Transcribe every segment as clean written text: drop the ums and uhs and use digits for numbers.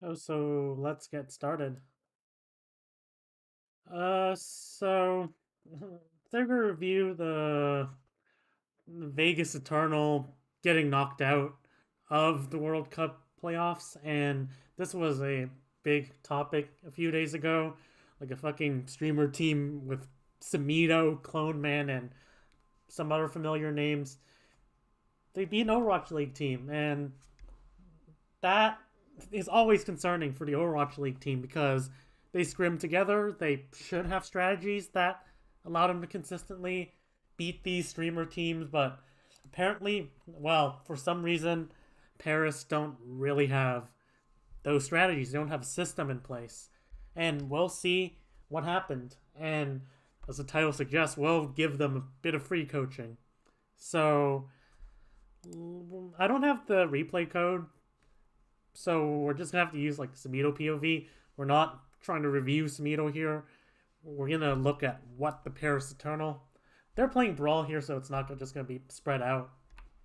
Oh, so let's get started. So they're gonna review the Vegas Eternal getting knocked out of the World Cup playoffs, and this was a big topic a few days ago. Like a fucking streamer team with Samido, Clone Man, and some other familiar names. They beat an Overwatch League team, and that is always concerning for the Overwatch League team because they scrim together. They should have strategies that allow them to consistently beat these streamer teams, but apparently, well, for some reason, Paris don't really have those strategies. They don't have a system in place. And we'll see what happened. And as the title suggests, we'll give them a bit of free coaching. So I don't have the replay code, so we're just gonna have to use like Samido POV. We're not trying to review Samido here. We're gonna look at what the Paris Eternal. They're playing Brawl here, so it's not just gonna be spread out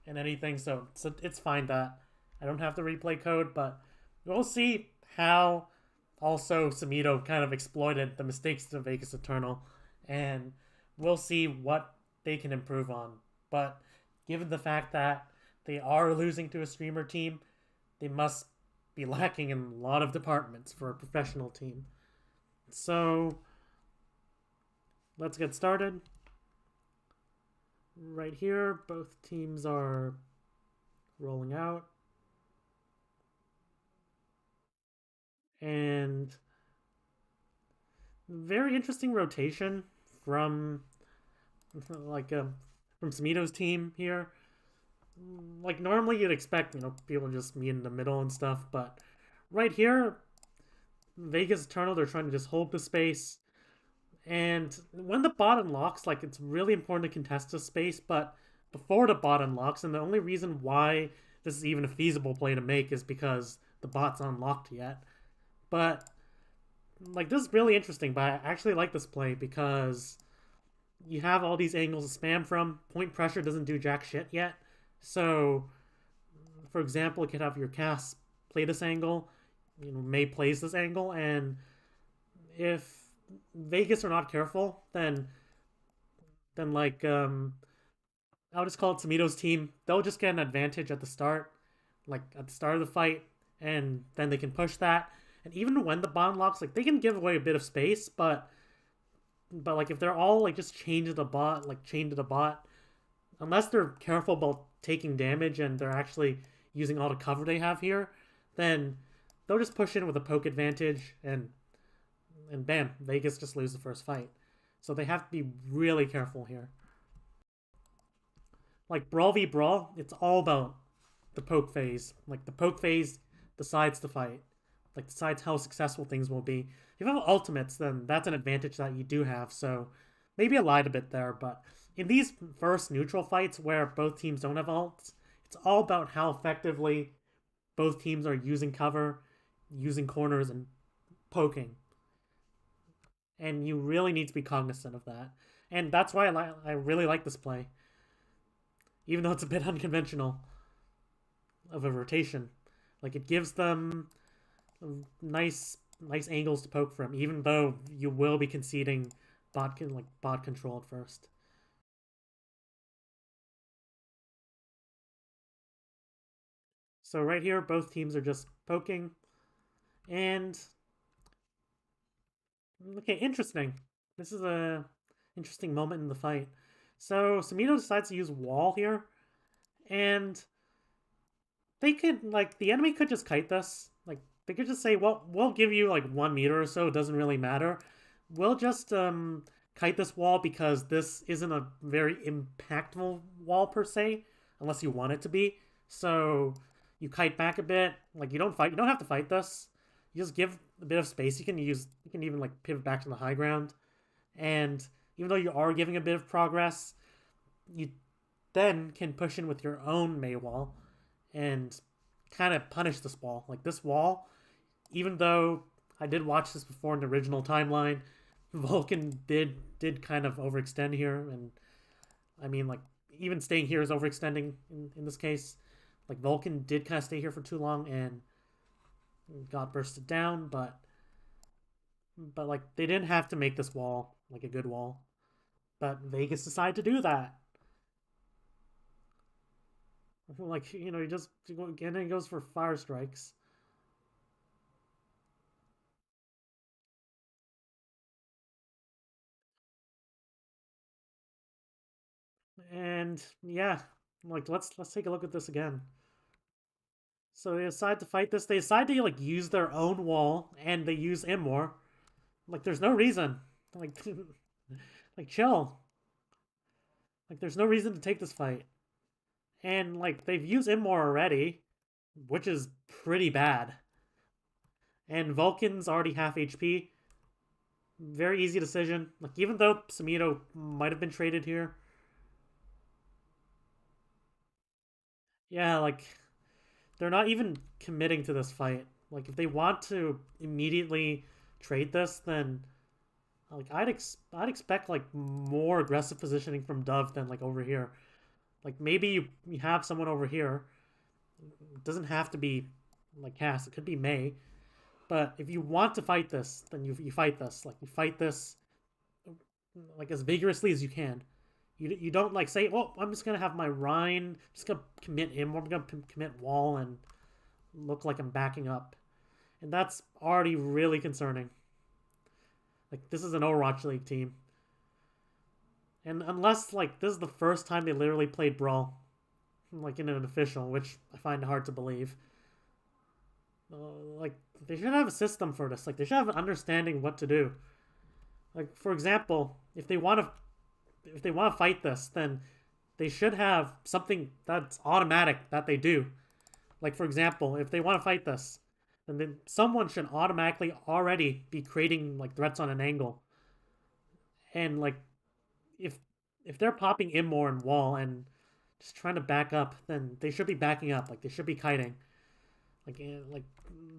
and anything. So it's fine that I don't have the replay code, but we'll see how also Samido kind of exploited the mistakes of Vegas Eternal, and we'll see what they can improve on. But given the fact that they are losing to a streamer team, they must be lacking in a lot of departments for a professional team. So let's get started. Right here, both teams are rolling out. And very interesting rotation from like from Samido's team here. Like normally you'd expect, people just meet in the middle and stuff, but right here, Vegas Eternal, they're trying to just hold the space. And when the bot unlocks, like it's really important to contest the space, but before the bot unlocks, and the only reason why this is even a feasible play to make is because the bot's unlocked yet. But like this is really interesting, but I actually like this play because you have all these angles to spam from. Point pressure doesn't do jack shit yet. So for example, you could have your cast play this angle, May plays this angle, and if Vegas are not careful, then like I'll just call it Samido's team. They'll just get an advantage at the start, like at the start of the fight, and then they can push that. And even when the bond locks, like they can give away a bit of space, but like if they're all like just chained to the bot, unless they're careful about taking damage and they're actually using all the cover they have here, then they'll just push in with a poke advantage and bam, Vegas just lose the first fight. So they have to be really careful here. Like Brawl v Brawl, it's all about the poke phase. Like the poke phase decides the fight. Like decides how successful things will be. If you have ultimates, then that's an advantage that you do have. So maybe I lied a bit there, but in these first neutral fights where both teams don't have ults, it's all about how effectively both teams are using cover, using corners, and poking. And you really need to be cognizant of that. And that's why I really like this play, even though it's a bit unconventional of a rotation. Like it gives them nice angles to poke from, even though you will be conceding bot control at first. So right here, both teams are just poking, and okay, interesting. This is a interesting moment in the fight. So Samido decides to use wall here, and they could like the enemy could just kite this. Like they could just say, well, we'll give you like 1 meter or so. It doesn't really matter. We'll just kite this wall because this isn't a very impactful wall per se, unless you want it to be. So you kite back a bit. Like you don't fight. You don't have to fight this. You just give a bit of space. You can use. You can even like pivot back to the high ground. And even though you are giving a bit of progress, you then can push in with your own Mei wall and kind of punish this wall. Like this wall, even though I did watch this before in the original timeline, Vulcan did kind of overextend here, and I mean like even staying here is overextending in this case. Like Vulcan did kind of stay here for too long, and got bursted down, but like they didn't have to make this wall like a good wall. But Vegas decided to do that. Like, he just again he goes for fire strikes. And yeah, like let's take a look at this again. So they decide to fight this. They decide to like use their own wall, and they use Immor. Like there's no reason. Like like chill. Like there's no reason to take this fight. And like they've used Immor already, which is pretty bad. And Vulcan's already half HP. Very easy decision. Like even though Samito might have been traded here. Yeah, like they're not even committing to this fight. Like if they want to immediately trade this, then like I'd expect like more aggressive positioning from Dove than like over here. Like maybe you have someone over here. It doesn't have to be like Cass. It could be May. But if you want to fight this, then you fight this. Like you fight this like as vigorously as you can. You don't like say, well, I'm just gonna have my Rein, just gonna commit him, or I'm gonna commit Wall and look like I'm backing up, and that's already really concerning. Like this is an Overwatch League team, and unless like this is the first time they literally played Brawl, like in an official, which I find hard to believe. Like they should have a system for this. Like they should have an understanding what to do. Like for example, if they want to fight this, then they should have something that's automatic that they do. Like for example, if they want to fight this, then someone should automatically already be creating like threats on an angle. And like if if they're popping in more and wall and just trying to back up, then they should be backing up. Like they should be kiting. Like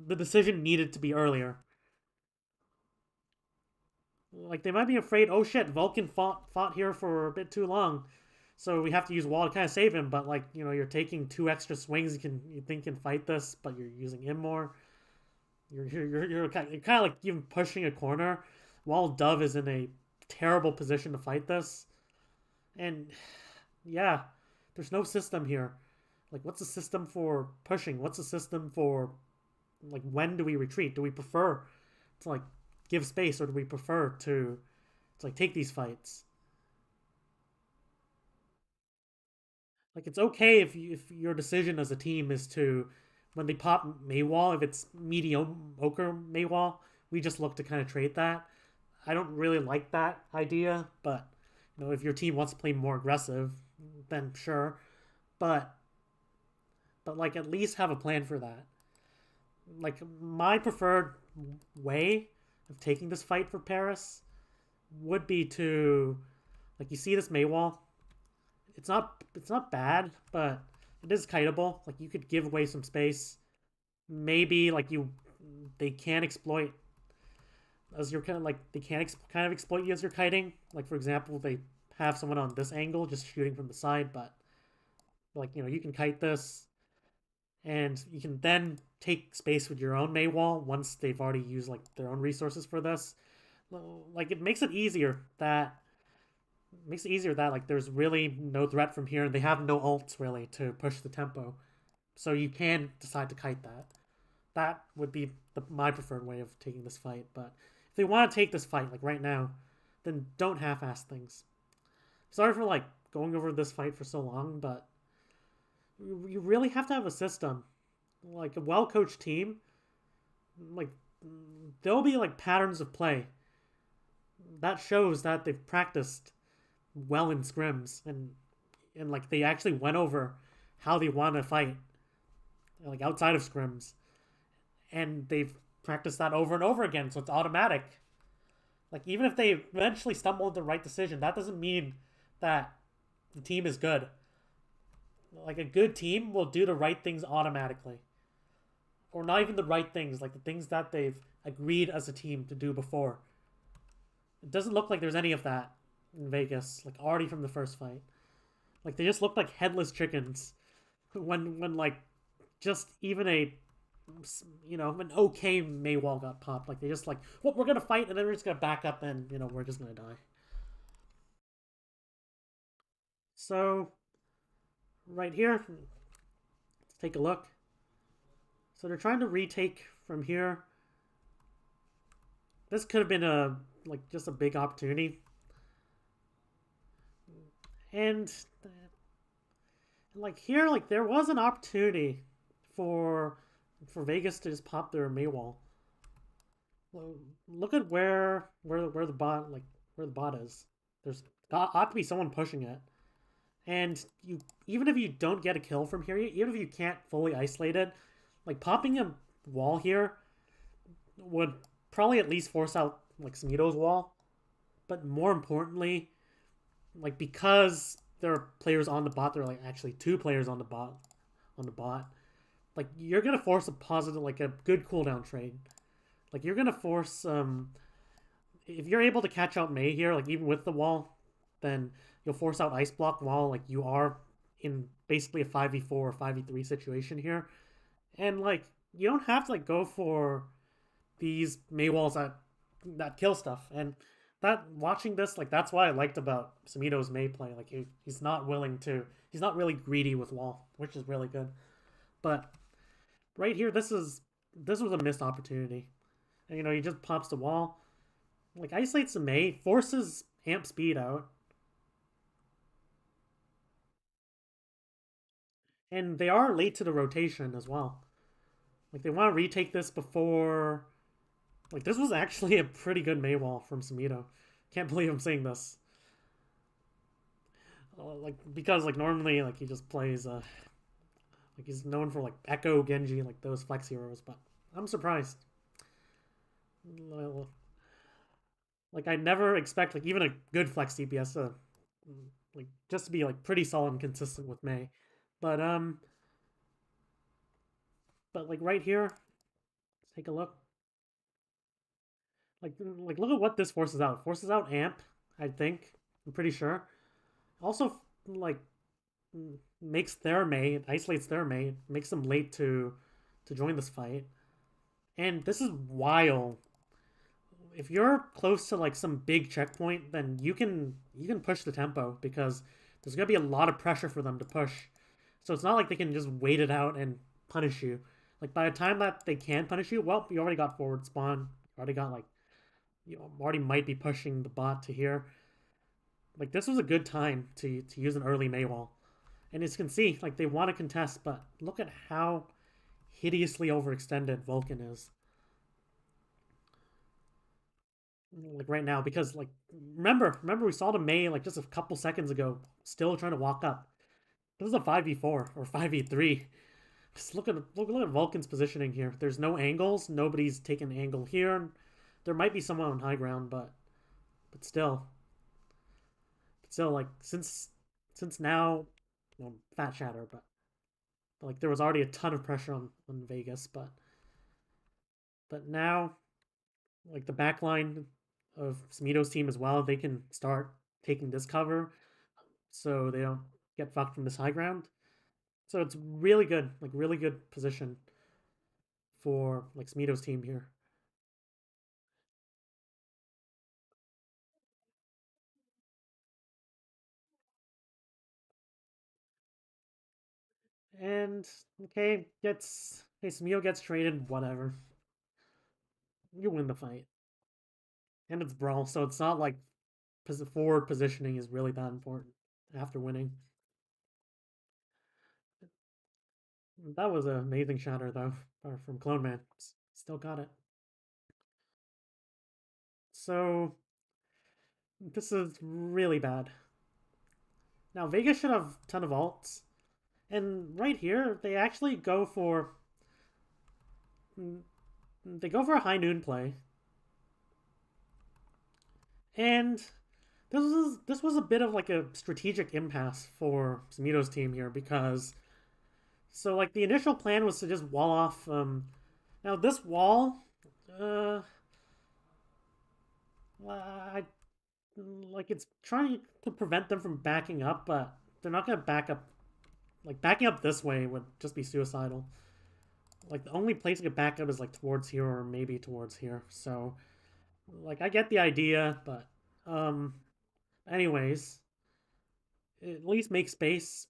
the decision needed to be earlier. Like they might be afraid. Oh shit, Vulcan fought here for a bit too long, so we have to use wall to kind of save him. But like you're taking two extra swings. You think you can fight this, but you're using him more. You're kind of like even pushing a corner, while Dove is in a terrible position to fight this. And yeah, there's no system here. Like, what's the system for pushing? What's the system for like when do we retreat? Do we prefer to like give space, or do we prefer to like take these fights? Like it's okay if your decision as a team is to when they pop Maywall, if it's mediocre Maywall, we just look to kind of trade that. I don't really like that idea, but if your team wants to play more aggressive, then sure. But like at least have a plan for that. Like my preferred way of taking this fight for Paris would be to like you see this Maywall. It's not bad, but it is kiteable. Like you could give away some space. Maybe like they can exploit as you're kind of like they can kind of exploit you as you're kiting. Like for example, they have someone on this angle just shooting from the side, but like you can kite this, and you can then take space with your own Maywall once they've already used like their own resources for this. Like it makes it easier that like there's really no threat from here, and they have no ults really to push the tempo, so you can decide to kite that. That would be my preferred way of taking this fight. But if they want to take this fight like right now, then don't half-ass things. Sorry for like going over this fight for so long, but you really have to have a system, like a well-coached team. Like there'll be like patterns of play that shows that they've practiced well in scrims, and like they actually went over how they want to fight like outside of scrims, and they've practiced that over and over again, so it's automatic. Like even if they eventually stumble into the right decision, that doesn't mean that the team is good. Like a good team will do the right things automatically, or not even the right things, like the things that they've agreed as a team to do before. It doesn't look like there's any of that in Vegas, like already from the first fight. Like they just looked like headless chickens when like just even a an okay Mei wall got popped. Like they just like, well, we're gonna fight, and then we're just gonna back up, and we're just gonna die. So right here, let's take a look. So they're trying to retake from here. This could have been just a big opportunity, and like here, like there was an opportunity for Vegas to just pop their Mei wall. Well, look at where the bot is. There's ought to be someone pushing it, and you even if you don't get a kill from here, even if you can't fully isolate it, like popping a wall here would probably at least force out like Smito's wall. But more importantly, like because there are players on the bot, there are like actually two players on the bot. Like you're gonna force a positive, like a good cooldown trade. Like you're gonna force if you're able to catch out Mei here, like even with the wall, then you'll force out Ice Block while like you are in basically a 5v4 or 5v3 situation here. And like you don't have to like go for these Mei walls that kill stuff. And that watching this, like that's what I liked about Samito's Mei play. Like he's not he's not really greedy with wall, which is really good. But right here, this was a missed opportunity. And, he just pops the wall, like isolates the Mei, forces amp speed out, and they are late to the rotation as well. Like they want to retake this before. Like this was actually a pretty good Mei wall from Samito. Can't believe I'm saying this. Like because like normally like he just plays like he's known for like Echo Genji, like those flex heroes, but I'm surprised. Like I never expect like even a good flex DPS to like just to be like pretty solid and consistent with Mei. But like right here, let's take a look. Like look at what this forces out. It forces out Amp, I think. I'm pretty sure. Also like makes their Mei, isolates their Mei, makes them late to join this fight. And this is while if you're close to like some big checkpoint, then you can push the tempo because there's gonna be a lot of pressure for them to push. So it's not like they can just wait it out and punish you. Like by the time that they can punish you, well, you already got forward spawn. You already got like you already might be pushing the bot to here. Like this was a good time to use an early Mei wall. And as you can see, like they want to contest, but look at how hideously overextended Vulcan is. Like right now, because like remember we saw the Mei like just a couple seconds ago, still trying to walk up. This is a 5v4 or 5v3. Just look at Vulcan's positioning here. There's no angles. Nobody's taking an angle here. There might be someone on high ground, but still like since now, well, Fat Shatter, but like there was already a ton of pressure on Vegas, but now like the backline of Smito's team as well, they can start taking this cover, so they don't get fucked from this high ground. So it's really good, like really good position for like Smito's team here. And okay, Smito gets traded, whatever. You win the fight. And it's brawl, so it's not like forward positioning is really that important after winning. That was an amazing shatter though, from Clone Man. Still got it. So this is really bad. Now Vegas should have a ton of ults, and right here they actually go for a high noon play, and this was a bit of like a strategic impasse for Samito's team here because so like the initial plan was to just wall off. Now this wall, I like it's trying to prevent them from backing up, but they're not gonna back up. Like backing up this way would just be suicidal. like the only place I could back up is like towards here or maybe towards here. So like I get the idea, but um anyways, at least make space.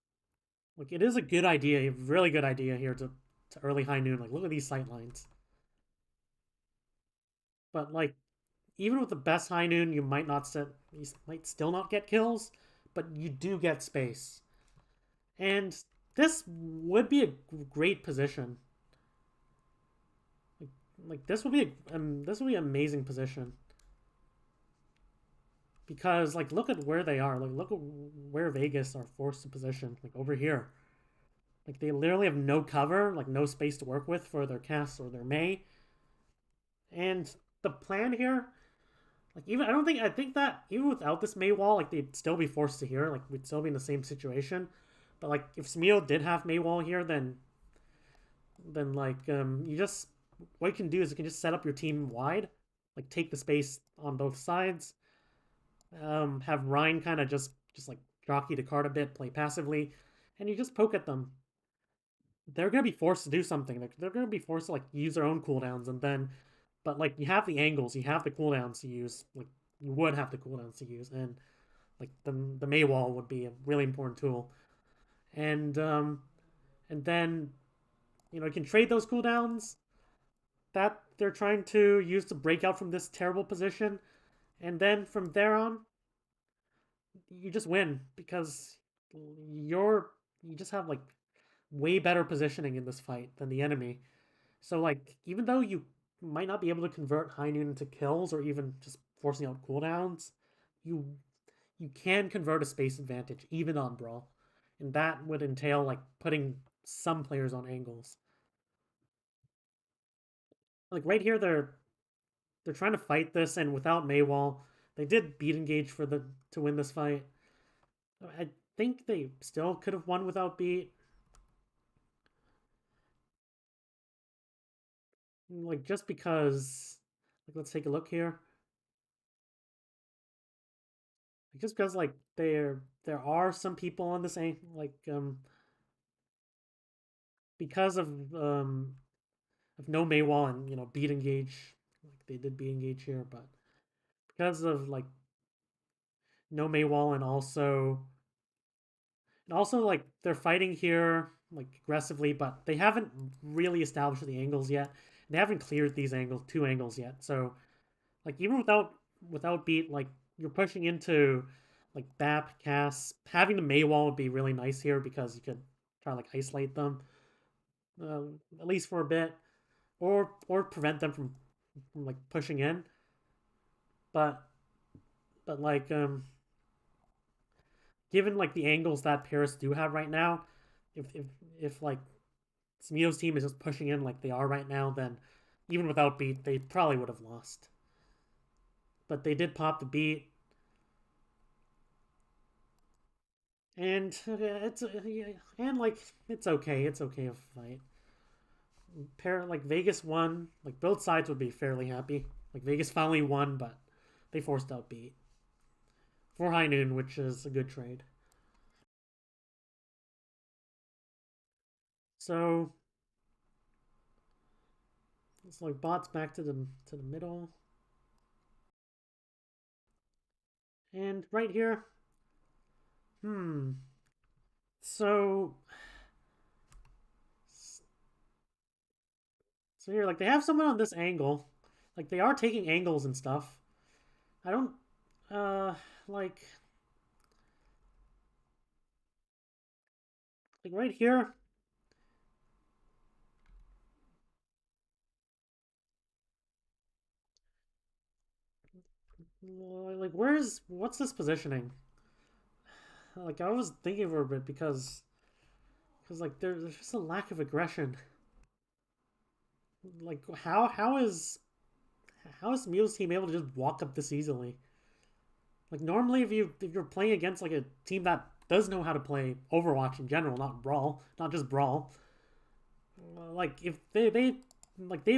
Like it is a good idea, a really good idea here to early high noon. Like look at these sight lines. But like even with the best high noon, you might still not get kills, but you do get space. And this would be a great position. Like, like this would be an amazing position because like look at where they are. Like look at where Vegas are forced to position. Like over here, like they literally have no cover, like no space to work with for their cast or their Mei. And the plan here, like even I think that even without this Mei wall, like they'd still be forced to here. Like we'd still be in the same situation. But like if Smeo did have Mei wall here, then like you just what you can do is you can just set up your team wide, like take the space on both sides. Have Ryan kind of just like jockey the card a bit, play passively, and you just poke at them. They're gonna be forced to do something. They're gonna be forced to like use their own cooldowns, and then, but like you have the angles, you have the cooldowns to use. Like you would have the cooldowns to use, and like the Mei wall would be a really important tool. And then you can trade those cooldowns that they're trying to use to break out from this terrible position, and then from there on, you just win because you just have like way better positioning in this fight than the enemy. So like even though you might not be able to convert High Noon into kills or even just forcing out cooldowns, you you can convert a space advantage even on Brawl. And that would entail like putting some players on angles. Like right here they're trying to fight this and without Maywall, they did beat engage for the to win this fight. I think they still could have won without beat. Like just because like let's take a look here. Just because like there are some people on this like because of no Maywall and beat engage, like they did beat engage here, but because of like no Maywall and also like they're fighting here like aggressively, but they haven't really established the angles yet. They haven't cleared these two angles yet. So like even without beat, like you're pushing into like BAP, Cass. Having the Maywall would be really nice here because you could try to like isolate them, at least for a bit, or prevent them from like pushing in. But like given like the angles that Paris do have right now, if like Smeo's team is just pushing in like they are right now, then even without beat, they probably would have lost. But they did pop the beat, and and like it's okay. It's okay of a fight. Like Vegas won. Like both sides would be fairly happy. Like Vegas finally won, but they forced out beat for High Noon, which is a good trade. So it's like bots back to the middle, and right here. Hmm. So here, like they have someone on this angle, like they are taking angles and stuff. I don't, uh, like right here. Like what's this positioning? Like I was thinking for a bit because like there's just a lack of aggression. Like how is Mews team able to just walk up this easily? Like normally if you're playing against like a team that does know how to play Overwatch in general, not Brawl, not just Brawl. Like if they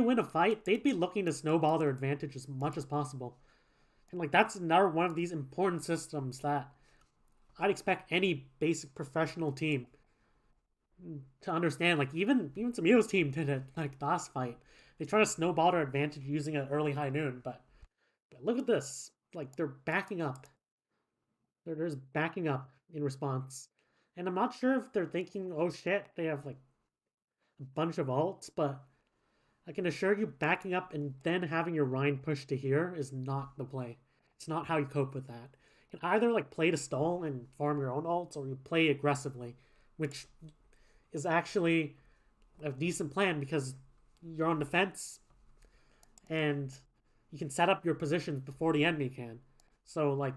win a fight, they'd be looking to snowball their advantage as much as possible. And like that's another one of these important systems that I'd expect any basic professional team to understand. Like even Samito's team did it like last fight. They try to snowball their advantage using an early high noon, but look at this. Like they're backing up. They're just backing up in response. And I'm not sure if they're thinking, oh shit, they have like a bunch of ults, but I can assure you backing up and then having your Rein push to here is not the play. It's not how you cope with that. You can either like play to stall and farm your own ults, or you play aggressively, which is actually a decent plan because you're on defense and you can set up your positions before the enemy can. So like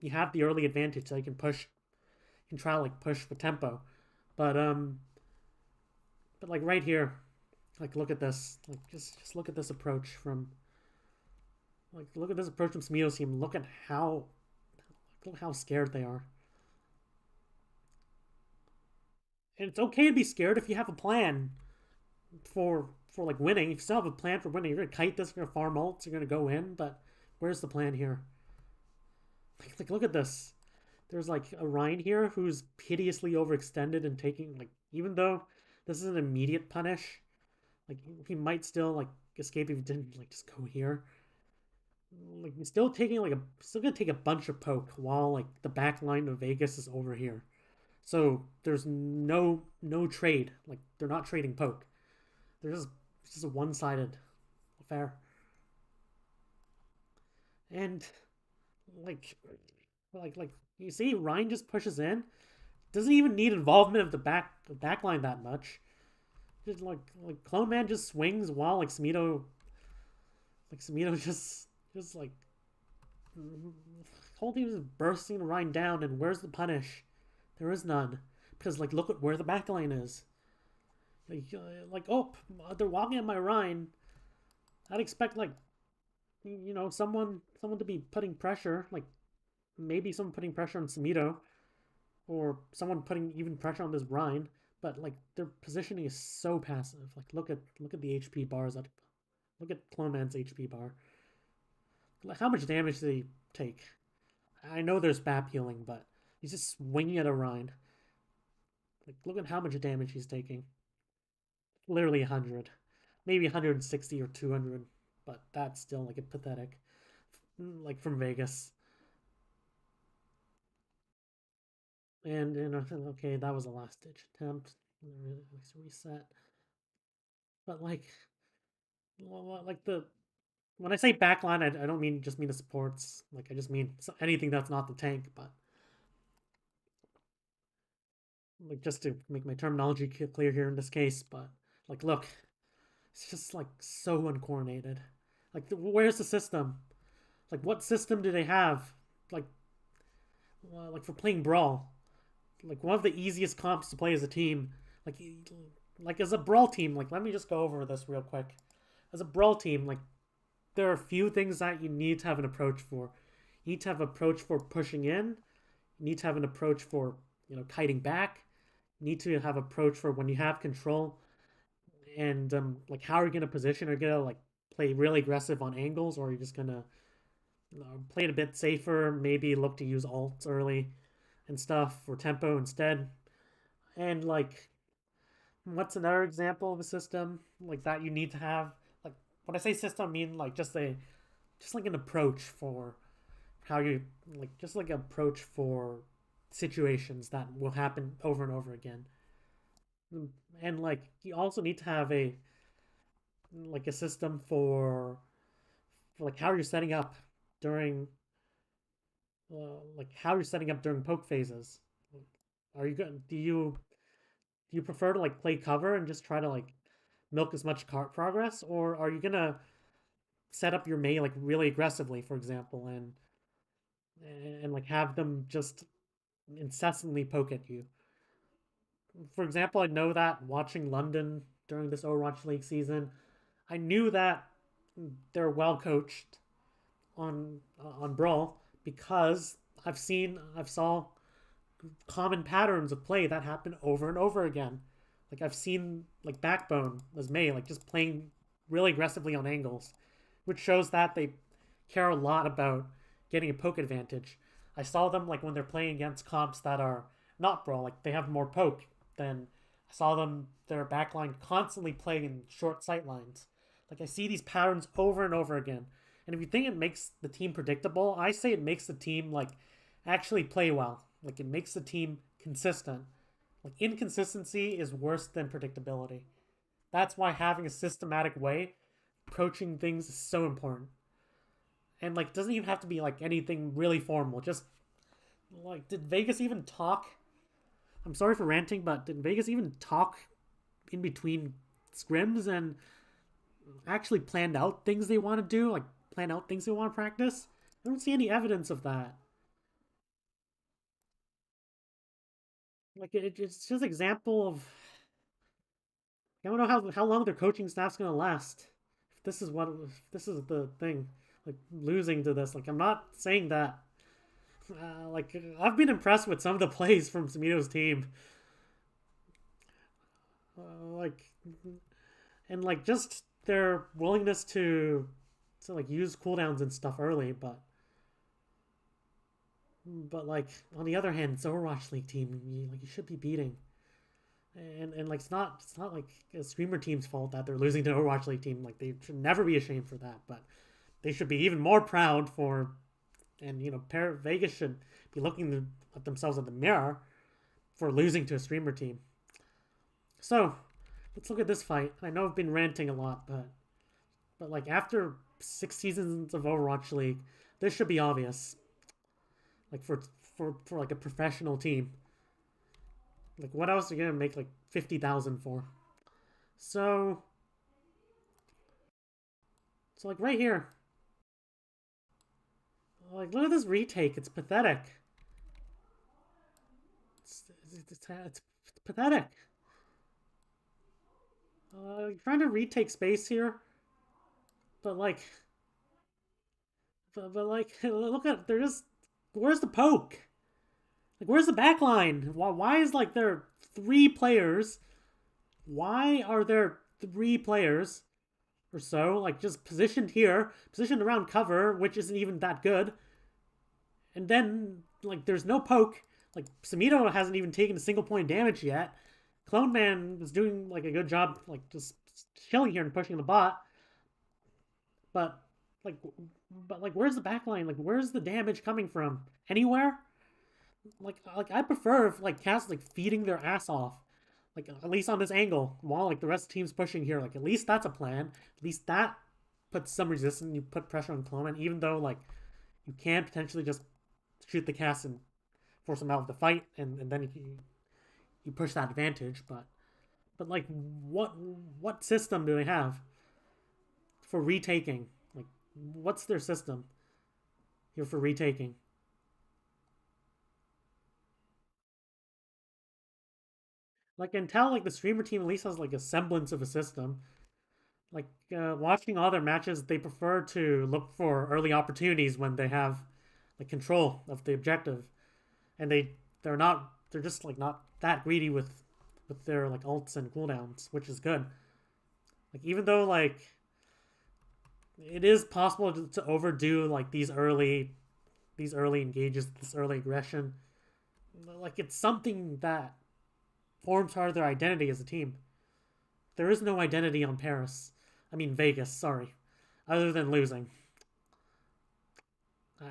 you have the early advantage, so you can push, you can try to like push with tempo. But but like right here, like look at this, like just look at this approach from like look at this approach from Smito's team. Look how scared they are. And it's okay to be scared if you have a plan for like winning. If you still have a plan for winning, you're gonna kite this, you're gonna farm ults, you're gonna go in, but where's the plan here? Like look at this. There's like a Rein here who's hideously overextended and taking like even though this is an immediate punish, like he might still like escape if he didn't like just go here. Like he's still taking like a still gonna take a bunch of poke while like the back line of Vegas is over here. So there's no trade. Like they're not trading poke. They're just it's just a one sided affair. And like like you see Rein just pushes in. Doesn't even need involvement of the back line that much. Just like Clone Man just swings while like Smito just like whole team is bursting Rein down, and where's the punish? There is none. Because like look at where the backline is. Like oh they're walking at my Rein. I'd expect like someone to be putting pressure, like maybe someone putting pressure on Samito, or someone putting even pressure on this Rein. But like their positioning is so passive. Like look at the HP bars. Look at Clone Man's HP bar. Like, how much damage did he take? I know there's BAP healing, but he's just swinging at a Rein. Like look at how much damage he's taking. Literally 100, maybe 160 or 200, but that's still like a pathetic. Like from Vegas, and okay, that was a last ditch attempt. Let's reset. But like the when I say backline, I don't mean just mean the supports. Like I just mean anything that's not the tank. But like just to make my terminology clear here in this case. But like look, it's just like so uncoordinated. Like where's the system? Like what system do they have? Like like for playing Brawl, like one of the easiest comps to play as a team. Like like as a Brawl team, like let me just go over this real quick. As a Brawl team, like there are a few things that you need to have an approach for. You need to have an approach for pushing in. You need to have an approach for kiting back. You need to have an approach for when you have control, and like how are you gonna position? Are you gonna like play really aggressive on angles, or are you just gonna play it a bit safer? Maybe look to use ults early and stuff for tempo instead. And like, what's another example of a system like that you need to have? Like when I say system, I mean like just like an approach for how you just like an approach for situations that will happen over and over again. And like you also need to have a system for like how you're setting up during like how you're setting up during poke phases. Are you good? Do you prefer to like play cover and just try to like milk as much cart progress, or are you gonna set up your Mei like really aggressively, for example, and like have them just incessantly poke at you? For example, I know that watching London during this Overwatch League season, I knew that they're well coached on Brawl because I've saw common patterns of play that happen over and over again. Like I've seen like Backbone as Mei like just playing really aggressively on angles, which shows that they care a lot about getting a poke advantage. I saw them like when they're playing against comps that are not Brawl, like they have more poke than I saw their backline constantly playing in short sight lines. Like I see these patterns over and over again. And if you think it makes the team predictable, I say it makes the team like actually play well. Like it makes the team consistent. Like inconsistency is worse than predictability. That's why having a systematic way approaching things is so important. And like doesn't even have to be like anything really formal. Just like did Vegas even talk? I'm sorry for ranting, but did Vegas even talk in between scrims and actually planned out things they want to do, like plan out things they want to practice? I don't see any evidence of that. Like it's just an example of I don't know how long their coaching staff's gonna last. If this is what if this is the thing, like losing to this. Like I'm not saying that. Like I've been impressed with some of the plays from Samito's team. Like and like just their willingness to like use cooldowns and stuff early, but like on the other hand, it's Overwatch League team. You should be beating. And like it's not like a streamer team's fault that they're losing to an Overwatch League team. Like they should never be ashamed for that, but they should be even more proud for. And Vegas should be looking at themselves in the mirror for losing to a streamer team. So let's look at this fight. I know I've been ranting a lot, but like after 6 seasons of Overwatch League, this should be obvious. Like for like a professional team. Like what else are you gonna make like 50,000 for? So like right here, like look at this retake. It's pathetic. It's pathetic. Trying to retake space here, but like, but like, look at they're just. Where's the poke? Like, where's the backline? Why is like there 3 players? Why are there 3 players or so like just positioned here, positioned around cover, which isn't even that good? And then like there's no poke. Like Samito hasn't even taken a single point of damage yet. Clone Man was doing like a good job, like just chilling here and pushing the bot. But like, where's the backline? Like, where's the damage coming from? Anywhere? Like I prefer if like Cast like feeding their ass off, like at least on this angle, while like the rest of the team's pushing here. Like at least that's a plan. At least that puts some resistance. You put pressure on Clone Man, even though like you can potentially just shoot the Cast and force them out of the fight, and then you push that advantage. But like what system do they have for retaking? Like what's their system here for retaking? Like until like the streamer team at least has like a semblance of a system. Like watching all their matches, they prefer to look for early opportunities when they have like control of the objective, and they're just like not that greedy with their like ults and cooldowns, which is good. Like even though like it is possible to overdo like these early engages, this early aggression, like it's something that forms part of their identity as a team. There is no identity on Paris. I mean Vegas. Sorry, other than losing.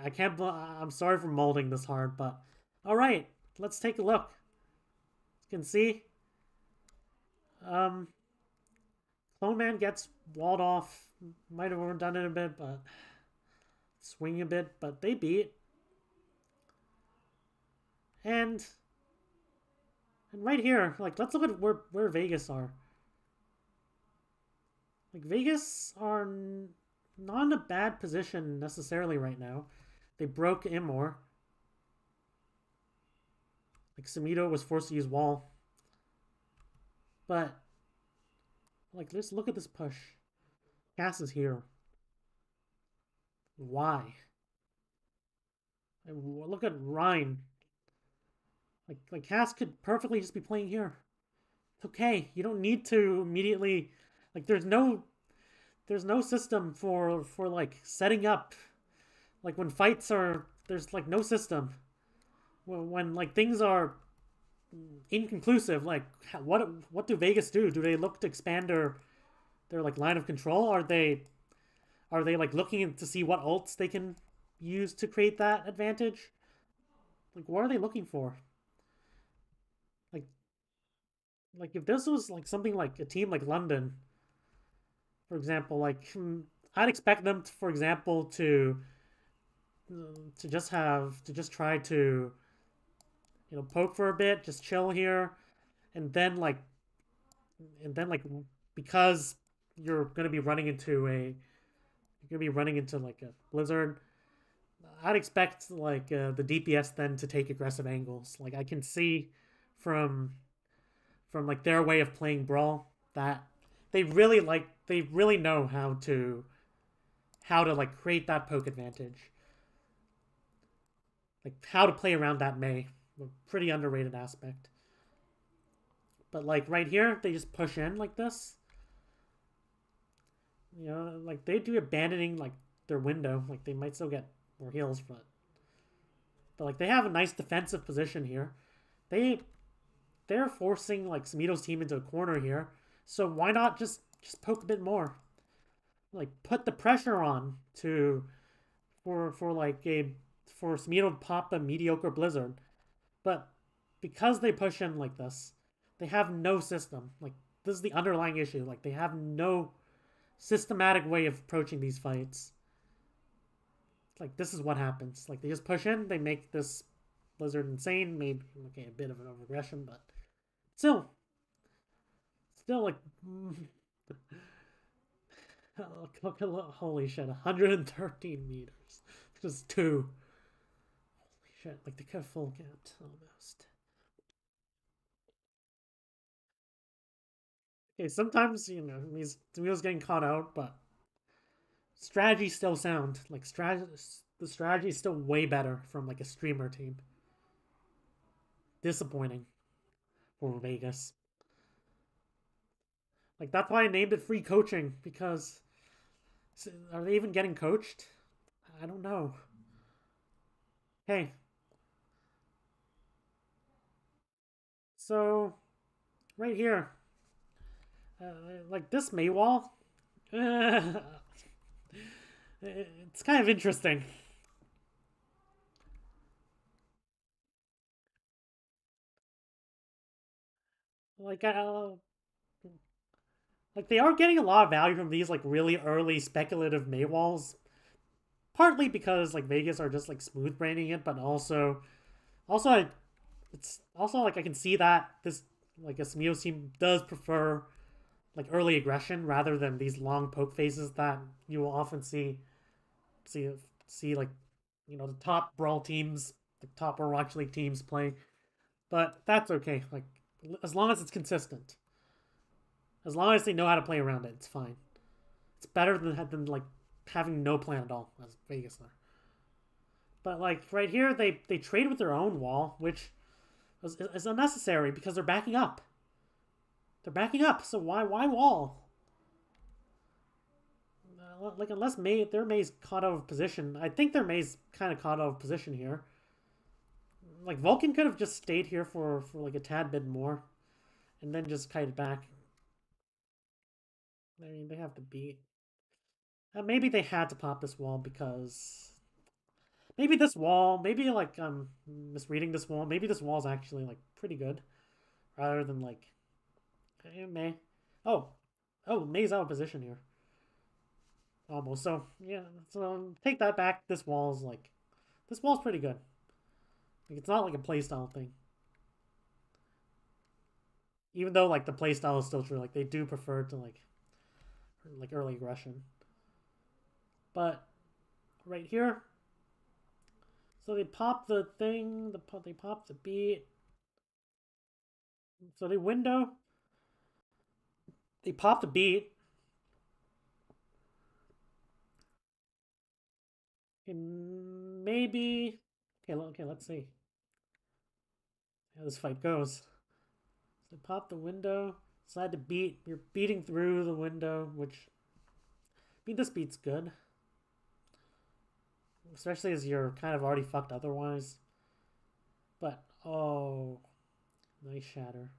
I can't. I'm sorry for molding this hard, but all right. Let's take a look. You can see, um, Clone Man gets walled off. Might have overdone it a bit, but swing a bit. But they beat, and right here, like let's look at where Vegas are. Like Vegas are not in a bad position necessarily right now. They broke Immor. Like Samito was forced to use wall. But like let's look at this push. Cass is here. Why? And look at Ryan. Like Cass could perfectly just be playing here. It's okay. You don't need to immediately like there's no system for like setting up like when fights are there's like no system when like things are inconclusive. Like, what do Vegas do? Do they look to expand their like line of control? Are they like looking to see what ults they can use to create that advantage? Like, what are they looking for? Like, if this was like something like a team like London, for example, like I'd expect them, to, for example, to just try to poke for a bit, just chill here, and then like because you're gonna be running into like a blizzard. I'd expect like the DPS then to take aggressive angles. Like I can see from like their way of playing Brawl that they really know how to like create that poke advantage, like how to play around that Mei, a pretty underrated aspect. But like right here, they just push in like this. Like they do abandoning like their window. Like they might still get more heals, but like they have a nice defensive position here. They they're forcing like Samito's team into a corner here. So why not just poke a bit more? Like put the pressure on to for like a for Smito to pop a mediocre Blizzard. But because they push in like this, they have no system. Like this is the underlying issue. Like they have no systematic way of approaching these fights. Like this is what happens. Like they just push in, they make this Blizzard insane. Maybe okay, a bit of an overregression, but still, like holy shit, 113 meters, just two. Holy shit, like they could have full capped almost. Okay, sometimes these wheels getting caught out, but strategy still sound like the strategy is still way better from like a streamer team. Disappointing for Vegas. Like that's why I named it free coaching, because are they even getting coached? I don't know. Hey, so right here, uh, like this Maywall, uh, it's kind of interesting. Like like they are getting a lot of value from these like really early speculative Maywalls, partly because like Vegas are just like smooth branding it, but also it's also like I can see that this like a Smio team does prefer like early aggression rather than these long poke phases that you will often see see like the top brawl teams, the top Overwatch League teams play. But that's okay. Like as long as it's consistent, as long as they know how to play around it, it's fine. It's better than like having no plan at all, as Vegas are. But like right here, they trade with their own wall, which is unnecessary because they're backing up. They're backing up, so why wall? Like unless their May's caught out of position. I think their May's kind of caught out of position here. Like Vulcan could have just stayed here for like a tad bit more, and then just kited back. I mean, they have to beat. Maybe they had to pop this wall because maybe this wall, maybe like I'm misreading this wall. Maybe this wall's actually like pretty good, rather than like May. Oh, May's out of position here almost. So yeah, so take that back. This wall's pretty good. Like it's not like a playstyle thing, even though like the playstyle is still true. Like they do prefer to like early aggression, but right here. So they pop the thing. They pop the beat. So they window. They pop the beat. And maybe. Okay. Let's see how this fight goes. So pop the window. Decide to beat. You're beating through the window, which I mean this beat's good, especially as you're kind of already fucked otherwise. But oh, Nice shatter.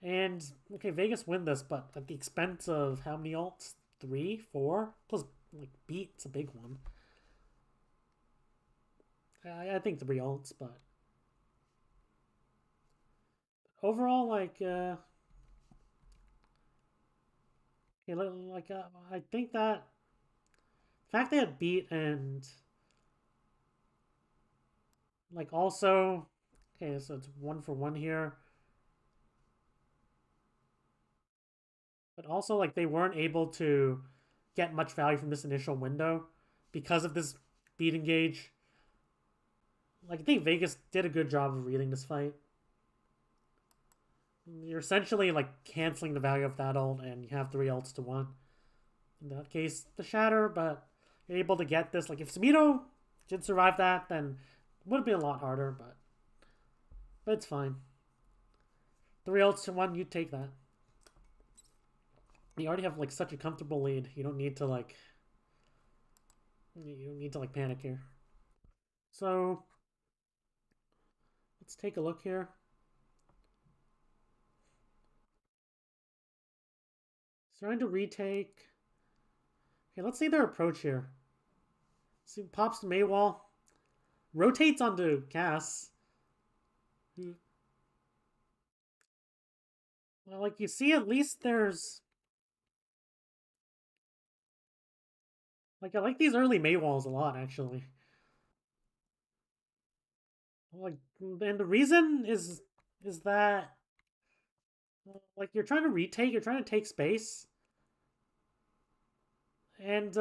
And okay, Vegas win this, but at the expense of how many ults? Three, four, plus like beat's a big one. I think three ults, but overall, I think that the fact they had beat and like also, okay, so it's 1 for 1 here, but also like they weren't able to get much value from this initial window because of this beat engage. Like I think Vegas did a good job of reading this fight. You're essentially like canceling the value of that ult, and you have three ults to one. In that case, the shatter, but you're able to get this. Like if Samito did survive that, then it would have been a lot harder, but it's fine. Three ults to one, you take that. You already have like such a comfortable lead. You don't need to panic here. So let's take a look here. Starting to retake. Okay, let's see their approach here. See, pops to Maywall. Rotates onto Cass. Well, like you see, at least there's like I like these early Maywalls a lot, actually. Like, and the reason is that like you're trying to retake, you're trying to take space, and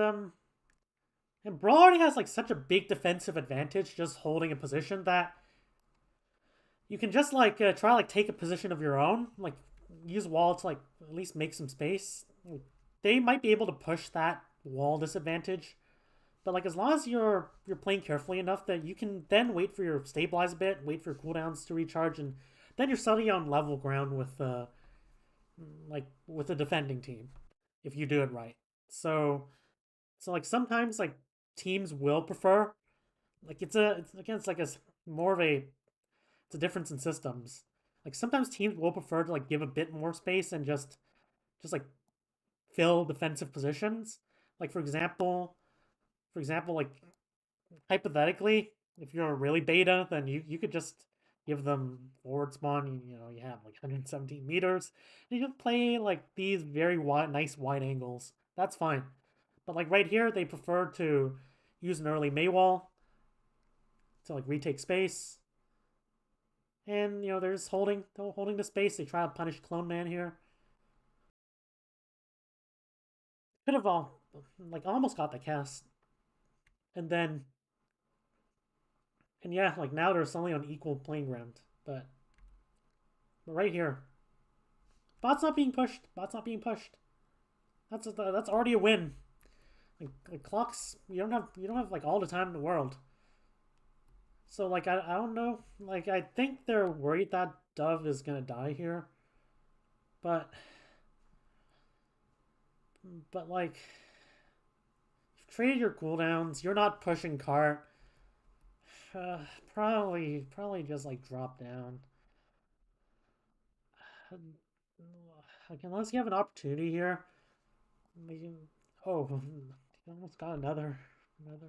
Brawl already has like such a big defensive advantage just holding a position that you can just try like take a position of your own, like use wall to like at least make some space. They might be able to push that wall disadvantage, but like as long as you're playing carefully enough that you can then wait for your stabilize a bit, wait for cooldowns to recharge, and then you're suddenly on level ground with the defending team if you do it right. So like sometimes like teams will prefer like it's again it's like a more of a it's a difference in systems. Like sometimes teams will prefer to like give a bit more space and just like fill defensive positions. Like for example, like hypothetically, if you're a really beta, then you could just give them forward spawn. You have like 117 meters. And you can play like these very nice wide angles. That's fine. But like right here, they prefer to use an early Maywall to like retake space. And they're just holding the space. They try to punish Clone Man here. Could have all like almost got the cast. And then and yeah, like now they're suddenly on equal playing ground. But right here, bot's not being pushed. Bot's not being pushed. That's already a win. Like clocks, you don't have like all the time in the world. So like I don't know. Like I think they're worried that Dove is gonna die here, but like you've traded your cooldowns. You're not pushing cart. Uh, probably just like drop down. Like unless you have an opportunity here, maybe. Oh, he almost got another like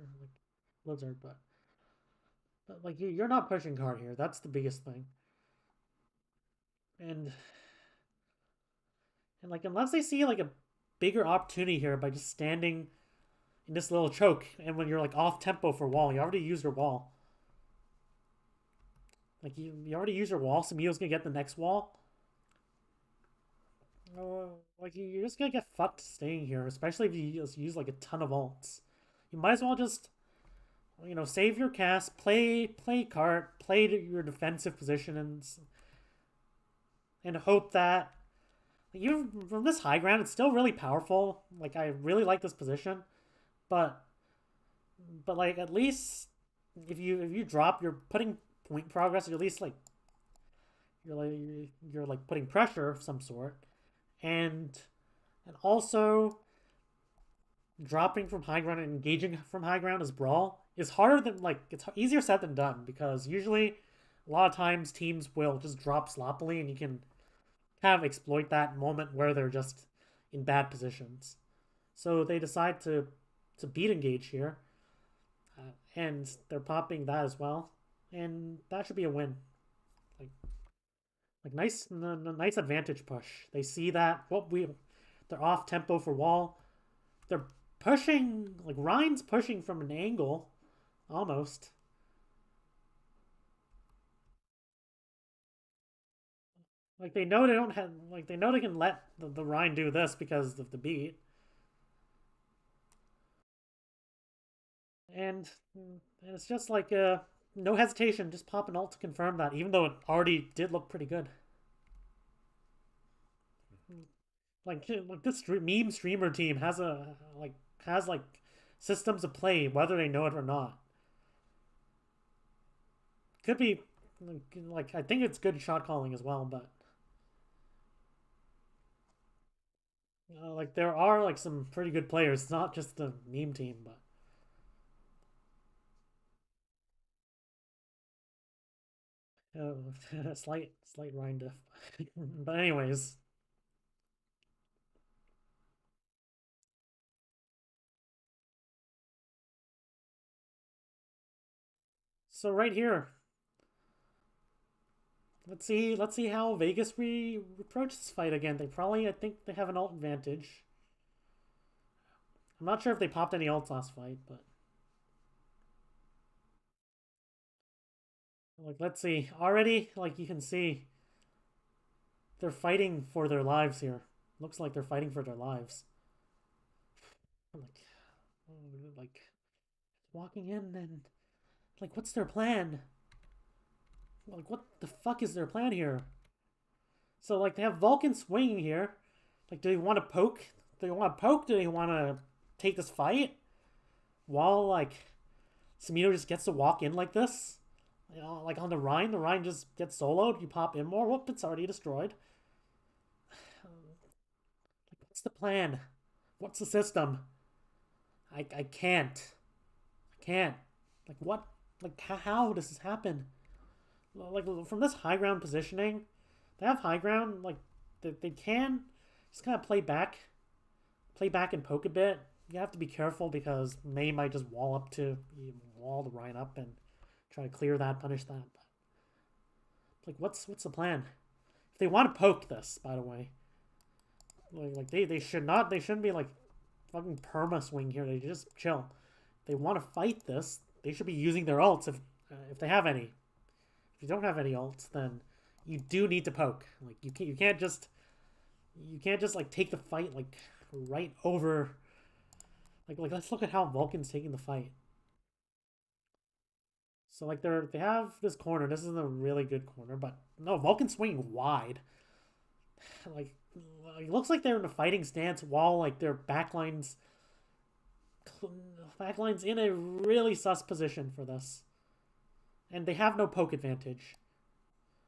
blizzard, but like you're not pushing hard here. That's the biggest thing. And like unless they see like a bigger opportunity here by just standing in this little choke, and when you're like off tempo for wall, you already used your wall. Like you already used your wall. Samio's gonna get the next wall. Like you're just gonna get fucked staying here, especially if you just use like a ton of ults. You might as well just save your cast, play cart, play your defensive position, and hope that even from this high ground, it's still really powerful. Like I really like this position, but like at least if you drop, you're putting point progress. Or at least like you're like putting pressure of some sort, and also dropping from high ground and engaging from high ground as brawl is harder than like it's easier said than done because usually A lot of times teams will just drop sloppily, and you can kind of exploit that moment where they're just in bad positions. So they decide to beat engage here, and they're popping that as well, and that should be a win. Like nice nice advantage push. They see that they're off tempo for wall. They're pushing like Ryan's pushing from an angle almost. Like they know they don't have like they know they can let the Ryan do this because of the beat. And it's just like no hesitation, just pop an ult to confirm that, even though it already did look pretty good. Like this meme streamer team has like systems of play, whether they know it or not. Could be like I think it's good shot calling as well, but like there are like some pretty good players. It's not just the meme team, but slight Ryan diff. But anyways, so right here, let's see how Vegas approach this fight again. They probably I think they have an ult advantage. I'm not sure if they popped any ults last fight, but like let's see. Already, like you can see, they're fighting for their lives here. Looks like they're fighting for their lives. Like walking in and like what's their plan? Like what the fuck is their plan here? So like they have Vulcan swinging here. Like do they want to poke? Do they want to poke? Do they want to take this fight? While like Samito just gets to walk in like this? You know, like on the Rhine just gets soloed. You pop in more. Whoop! It's already destroyed. Like, what's the plan? What's the system? I can't. Like what? Like how does this happen? Like from this high ground positioning, they have high ground. Like they can just kind of play back and poke a bit. You have to be careful because May might just wall the Rhine up and try to clear that, punish that. But like, what's the plan? If they want to poke this, by the way, like they shouldn't be like fucking perma swing here. They just chill. If they want to fight this, they should be using their ults if they have any. If you don't have any ults, then you do need to poke. Like you can't just like take the fight like right over. Like let's look at how Vulcan's taking the fight. So like they have this corner. This is a really good corner, but no, Vulcan's swinging wide. Like it looks like they're in a fighting stance while like their backlines in a really sus position for this, and they have no poke advantage.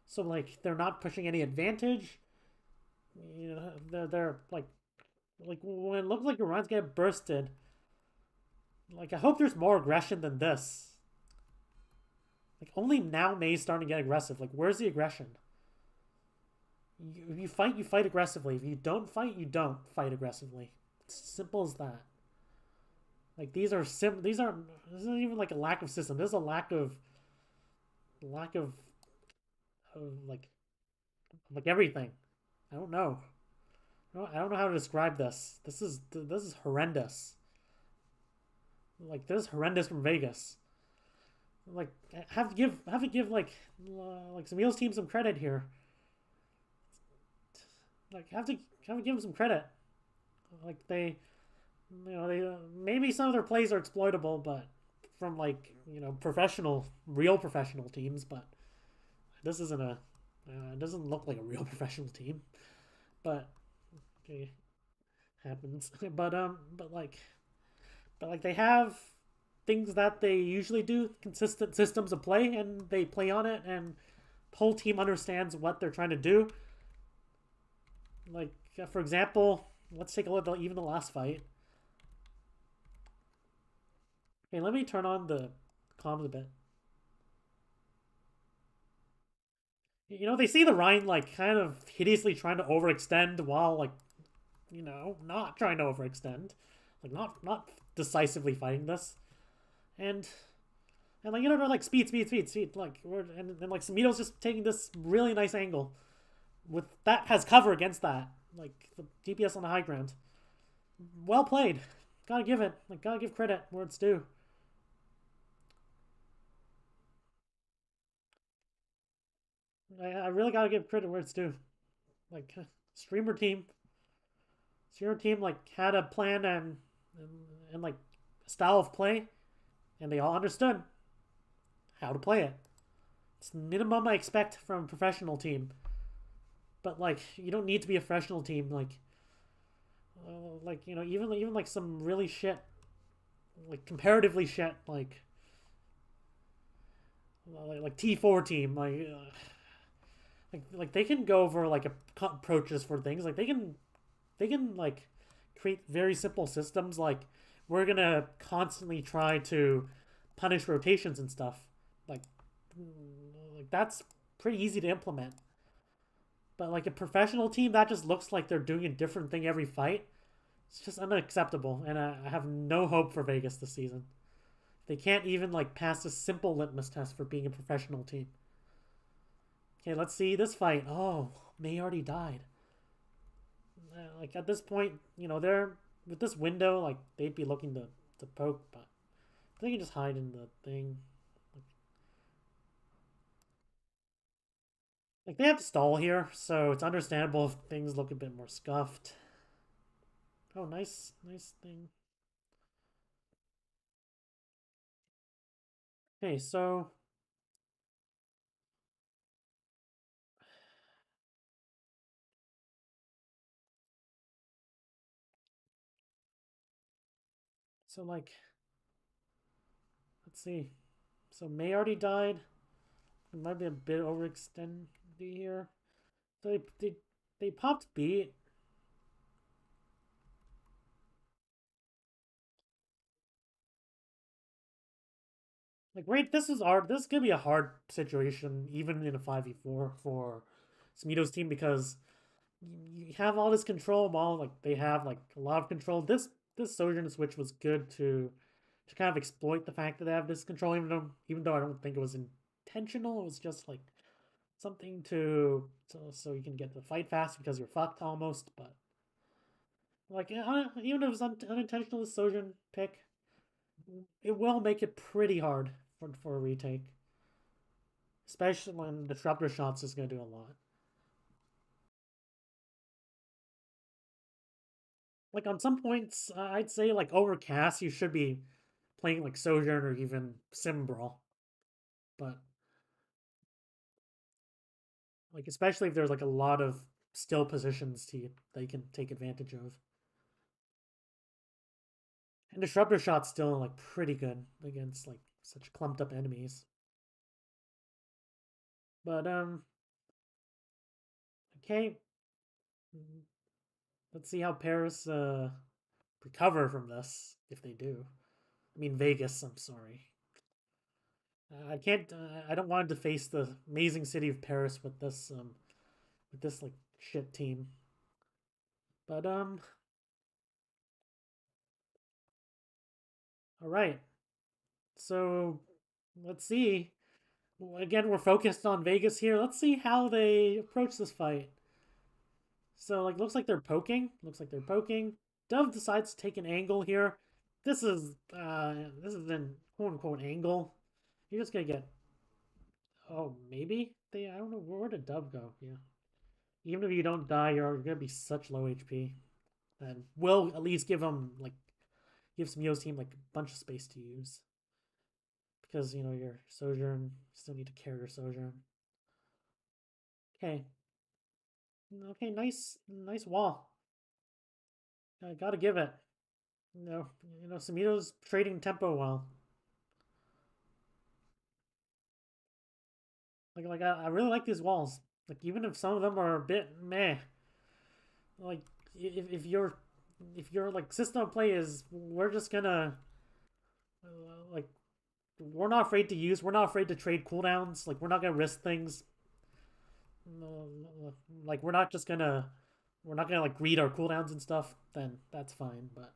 So like they're not pushing any advantage. You know they're like when it looks like your runs get bursted. Like I hope there's more aggression than this. Like only now May's starting to get aggressive. Like where's the aggression? If you fight aggressively. If you don't fight, you don't fight aggressively. It's simple as that. Like these are this isn't even like a lack of system. This is a lack of like everything. I don't know. I don't know how to describe this. This is horrendous. Like this is horrendous from Vegas. Like have to give like Samil's team some credit here. Like have to give them some credit. Like they maybe some of their plays are exploitable, but from like real professional teams. But this isn't a it doesn't look like a real professional team. But okay, happens. But they have things that they usually do, consistent systems of play, and they play on it, and the whole team understands what they're trying to do. Like for example, let's take a look at even the last fight. Okay, let me turn on the comms a bit. They see the Rhine like kind of hideously trying to overextend while like not trying to overextend, like not decisively fighting this, and like they're like speed, like and like Samito's just taking this really nice angle with that has cover against that, like the DPS on the high ground. Well played. Gotta give it. Like gotta give credit where it's due. I really gotta give credit where it's due. Like streamer team, streamer team like had a plan and, and like style of play, and they all understood how to play it. It's the minimum I expect from a professional team. But like, you don't need to be a professional team. Like even like some really shit, like comparatively shit, like T4 team, like they can go over like approaches for things. Like they can like create very simple systems. Like we're gonna constantly try to punish rotations and stuff. Like like that's pretty easy to implement. But like a professional team, that just looks like they're doing a different thing every fight. It's just unacceptable, and I have no hope for Vegas this season. They can't even like pass a simple litmus test for being a professional team. Okay, let's see this fight. Oh, May already died. Like at this point, they're with this window, like they'd be looking to poke, but they can just hide in the thing. Like they have to stall here, so it's understandable if things look a bit more scuffed. Oh, nice thing. Okay, so like let's see. So May already died. It might be a bit overextended here. So they popped B. Like right, this is hard. This is gonna be a hard situation, even in a 5v4 for Smito's team because you have all this control while like they have like a lot of control. This Sojourn switch was good to kind of exploit the fact that they have this control, even though I don't think it was intentional. It was just like something so you can get the fight fast because you're fucked almost. But like even if it was unintentional, the Sojourn pick, it will make it pretty hard for a retake, especially when disruptor shots is going to do a lot. Like on some points, I'd say like overcast, you should be playing like Sojourn or even Simbrawl, but like especially if there's like a lot of still positions they can take advantage of. And disruptor shot's still like pretty good against like such clumped up enemies. But okay, let's see how Paris recover from this if they do. I mean Vegas. I'm sorry. I can't. I don't want to face the amazing city of Paris with this like shit team. But all right. So let's see. Again, we're focused on Vegas here. Let's see how they approach this fight. So like, looks like they're poking. Looks like they're poking. Dove decides to take an angle here. This is an quote unquote angle. You're just gonna get. Oh, maybe they. I don't know where did Dove go. Yeah. Even if you don't die, you're gonna be such low HP. And will at least give Smio's team like a bunch of space to use because your Sojourn still need to carry your Sojourn. Okay, okay, nice wall. I gotta give it. Samito's trading tempo well. I really like these walls. Like even if some of them are a bit meh. Like if your like system of play is we're just gonna like we're not afraid to use. We're not afraid to trade cooldowns. Like we're not gonna risk things. like we're not gonna like read our cooldowns and stuff, then that's fine. But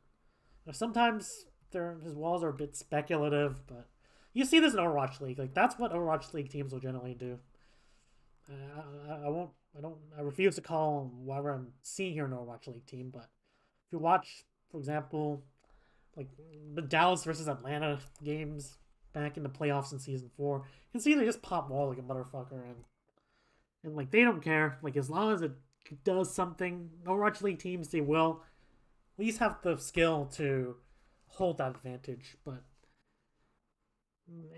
sometimes his walls are a bit speculative. But you see this in Overwatch League. Like that's what Overwatch League teams will generally do. I won't. I don't. I refuse to call whatever I'm seeing here in Overwatch League team. But if you watch, for example, like the Dallas versus Atlanta games back in the playoffs in season 4, you can see they just pop wall like a motherfucker, and like they don't care. Like as long as it does something, Overwatch League teams they will at least have the skill to hold that advantage. But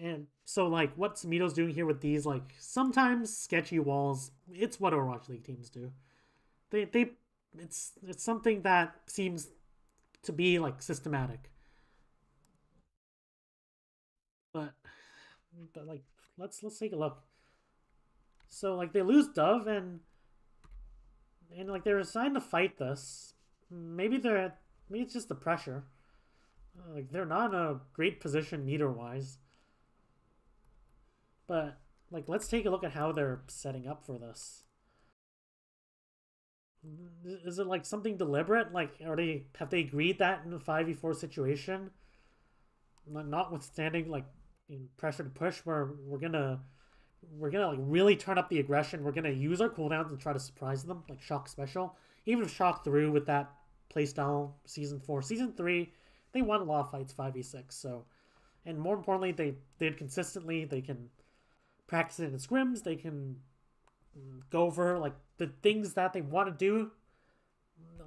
and so like what Samito's doing here with these like sometimes sketchy walls, it's what Overwatch League teams do. They it's something that seems to be like systematic. But like let's take a look. So like they lose Dove and like they're assigned to fight this. Maybe it's just the pressure. Like they're not in a great position meter wise. But like let's take a look at how they're setting up for this. Is it like something deliberate? Like are they have they agreed that in a 5v4 situation? Notwithstanding like pressure to push where we're gonna like really turn up the aggression. We're gonna use our cooldowns and try to surprise them, like Shock Special. Even if Shock threw with that playstyle season 4, season 3, they won a lot of fights 5v6. So, and more importantly, they did consistently. They can practice it in scrims. They can go over like the things that they want to do,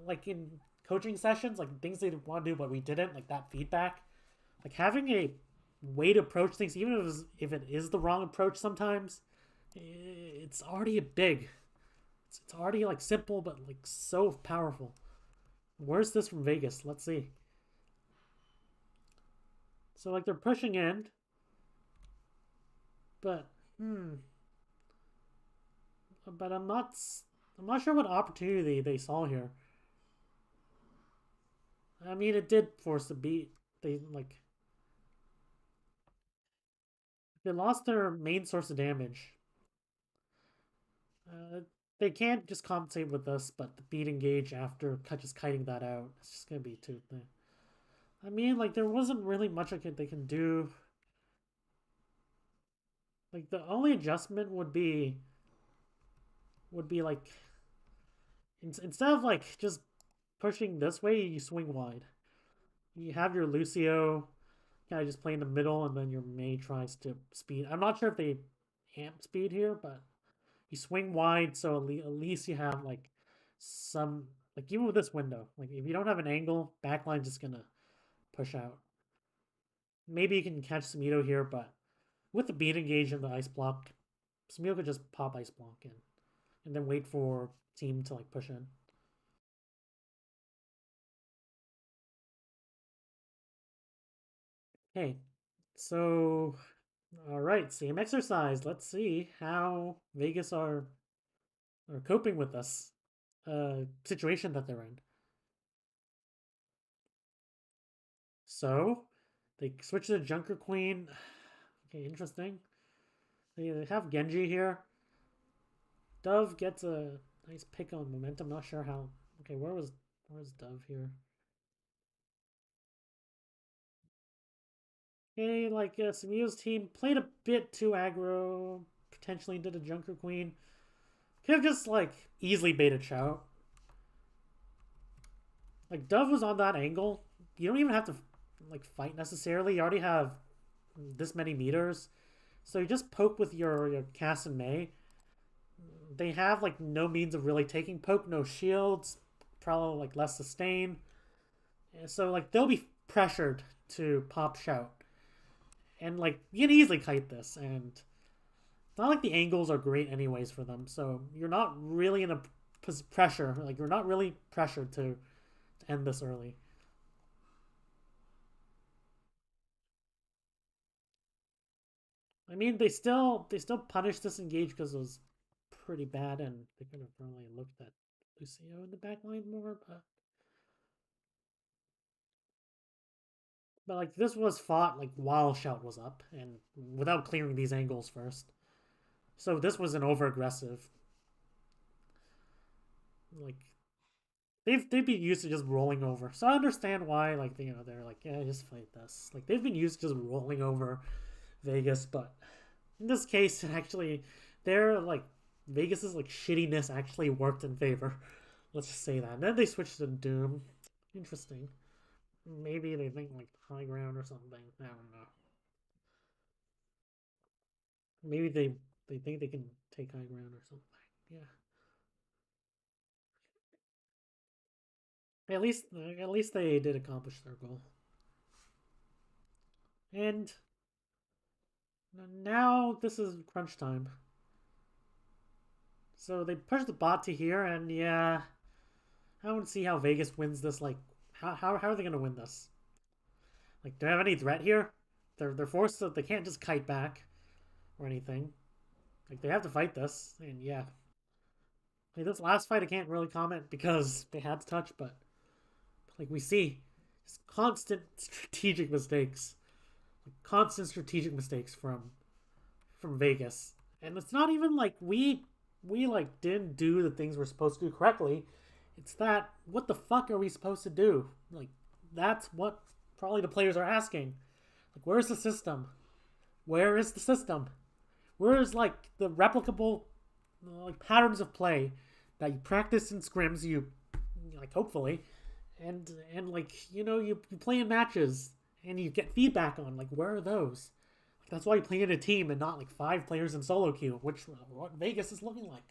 like in coaching sessions, like things they want to do but we didn't, like that feedback. Like having a way to approach things, even if it is the wrong approach sometimes, it's already a big. It's already like simple but like so powerful. Where's this from Vegas? Let's see. So like they're pushing in, but but I'm not sure what opportunity they saw here. I mean, it did force a beat. They lost their main source of damage. Uh, they can't just compensate with this, but the beat engage after just kiting that out, it's just gonna be too thin. I mean, like there wasn't really much they can do. Like the only adjustment would be like instead of like just pushing this way, you swing wide. You have your Lucio kind of just play in the middle, and then your Mei tries to speed. I'm not sure if they amp speed here, but you swing wide, so at least you have like some like even with this window, like if you don't have an angle, backline's just gonna push out. Maybe you can catch Samito here, but with the beat engage and the ice block, Samito could just pop ice block in and then wait for team to like push in. Okay, so all right, same exercise. Let's see how Vegas are coping with this situation that they're in. So they switch to the Junker Queen. Okay, interesting. They have Genji here. Dove gets a nice pick on momentum. Not sure how. Okay, where's Dove here? Okay, like Samio's team played a bit too aggro. Potentially did a Junker Queen. Could have just like easily baited Chow. Like Dove was on that angle. You don't even have to like fight necessarily. You already have this many meters, so you just poke with your Cass and Mei. They have like no means of really taking poke, no shields, probably like less sustain. So like they'll be pressured to pop shout, and like you can easily kite this, and it's not like the angles are great anyways for them. So you're not really in a pressure, like you're not really pressured to end this early. I mean, they still punished this engage because it was pretty bad, and they could have probably looked at Lucio in the back line more. But like this was fought like while Shout was up and without clearing these angles first. So this was an over aggressive. like they've been used to just rolling over. So I understand why like they're like, yeah, just fight this. Like they've been used to just rolling over Vegas, but in this case, it actually they're like Vegas's like shittiness actually worked in favor. Let's just say that. And then they switched to Doom. Interesting. Maybe they think like high ground or something. I don't know. Maybe they think they can take high ground or something. Yeah. At least they did accomplish their goal. And now this is crunch time. So they push the bot to here, and yeah, I don't see how Vegas wins this. Like, how are they gonna win this? Like, do they have any threat here? They're forced to. They can't just kite back or anything. Like, they have to fight this, and yeah. Like this last fight, I can't really comment because they had to touch, but like we see, just constant strategic mistakes, like constant strategic mistakes from Vegas, and it's not even like we like didn't do the things we're supposed to do correctly. It's that what the fuck are we supposed to do? Like that's what probably the players are asking. Like where's the system? Where is the system? Where is like the replicable like patterns of play that you practice in scrims? You like hopefully, and like you play in matches and you get feedback on like where are those? That's why you play in a team and not like 5 players in solo queue, which what Vegas is looking like.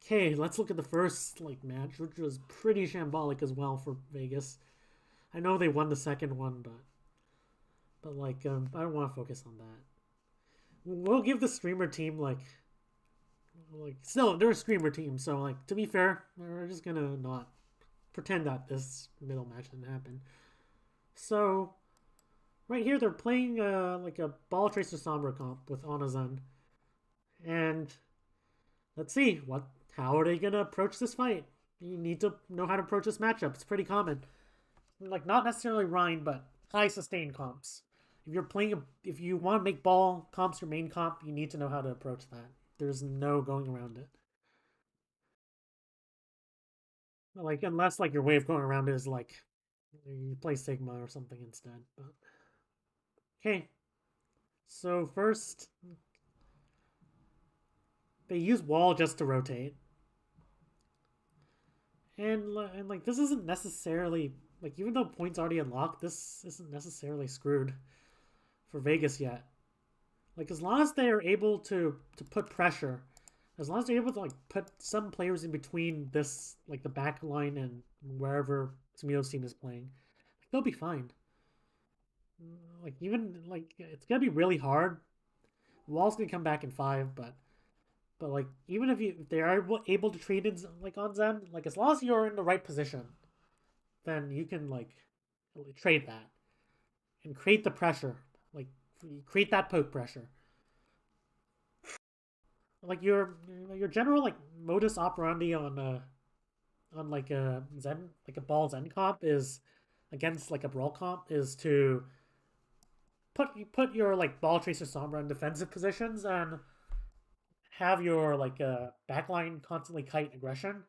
Okay, let's look at the first like match, which was pretty shambolic as well for Vegas. I know they won the second one, but like I don't want to focus on that. We'll give the streamer team like still they're a streamer team, so like to be fair, we're just gonna not pretend that this middle match didn't happen. So right here they're playing like a Ball Tracer Sombra comp with Onazan, and let's see how are they gonna approach this fight. You need to know how to approach this matchup. It's pretty common. Like not necessarily Rhine, but high sustain comps. If you want to make ball comps your main comp, you need to know how to approach that. There's no going around it. Like unless like your way of going around it is like you play Sigma or something instead. But okay, so first they use wall just to rotate, and like this isn't necessarily like even though points already unlocked, this isn't necessarily screwed for Vegas yet. Like as long as they are able to put pressure, as long as they're able to like put some players in between this like the back line and wherever Sumio's team is playing, like, they'll be fine. Like even like it's gonna be really hard. Wall's gonna come back in 5, but like even if they are able to trade in like on Zen, like as long as you're in the right position, then you can like trade that and create the pressure, like create that poke pressure. Like your general like modus operandi on like a Zen like a ball Zen comp is against like a brawl comp is to put your like ball tracer Sombra in defensive positions and have your like backline constantly kite aggression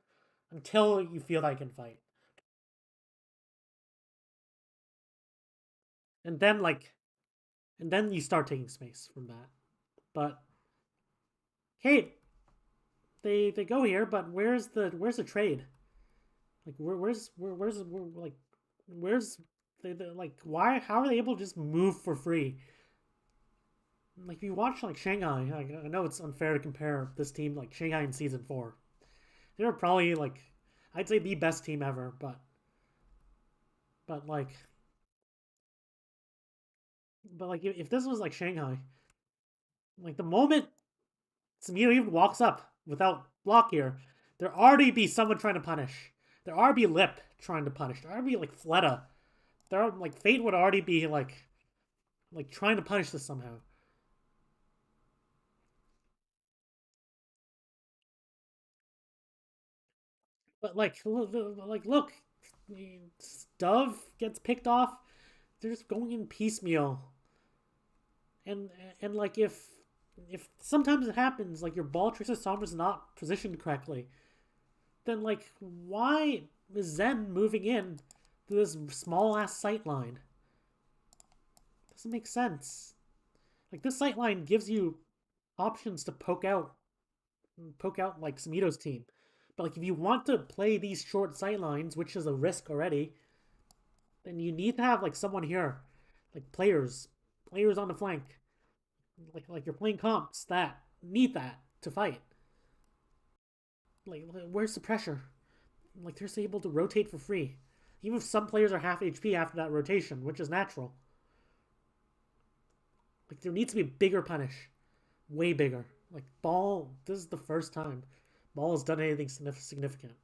until you feel that you can fight. And then like and then you start taking space from that. But hey, they go here, but where's the trade? Like where's they like why how are they able to just move for free? Like if you watch like Shanghai, like, I know it's unfair to compare this team like Shanghai in season 4. They were probably like I'd say the best team ever, but like if this was like Shanghai, like the moment Samir even walks up without block here, there already be someone trying to punish. There already be Lip trying to punish. There already be like Fleta. There are like Fate would already be like trying to punish this somehow. But like look, Dove gets picked off. They're just going in piecemeal, and and like if sometimes it happens, like your ball tracer Sombra's not positioned correctly, then like why is Zen moving in to this small ass sight line? Doesn't make sense. Like this sight line gives you options to poke out like Samito's team. But like if you want to play these short sight lines, which is a risk already, then you need to have like someone here, like players on the flank, like you're playing comps that need that to fight. Like where's the pressure? Like they're able to rotate for free, even if some players are half HP after that rotation, which is natural. Like there needs to be a bigger punish, way bigger. Like Ball, this is the first time Ball has done anything significant,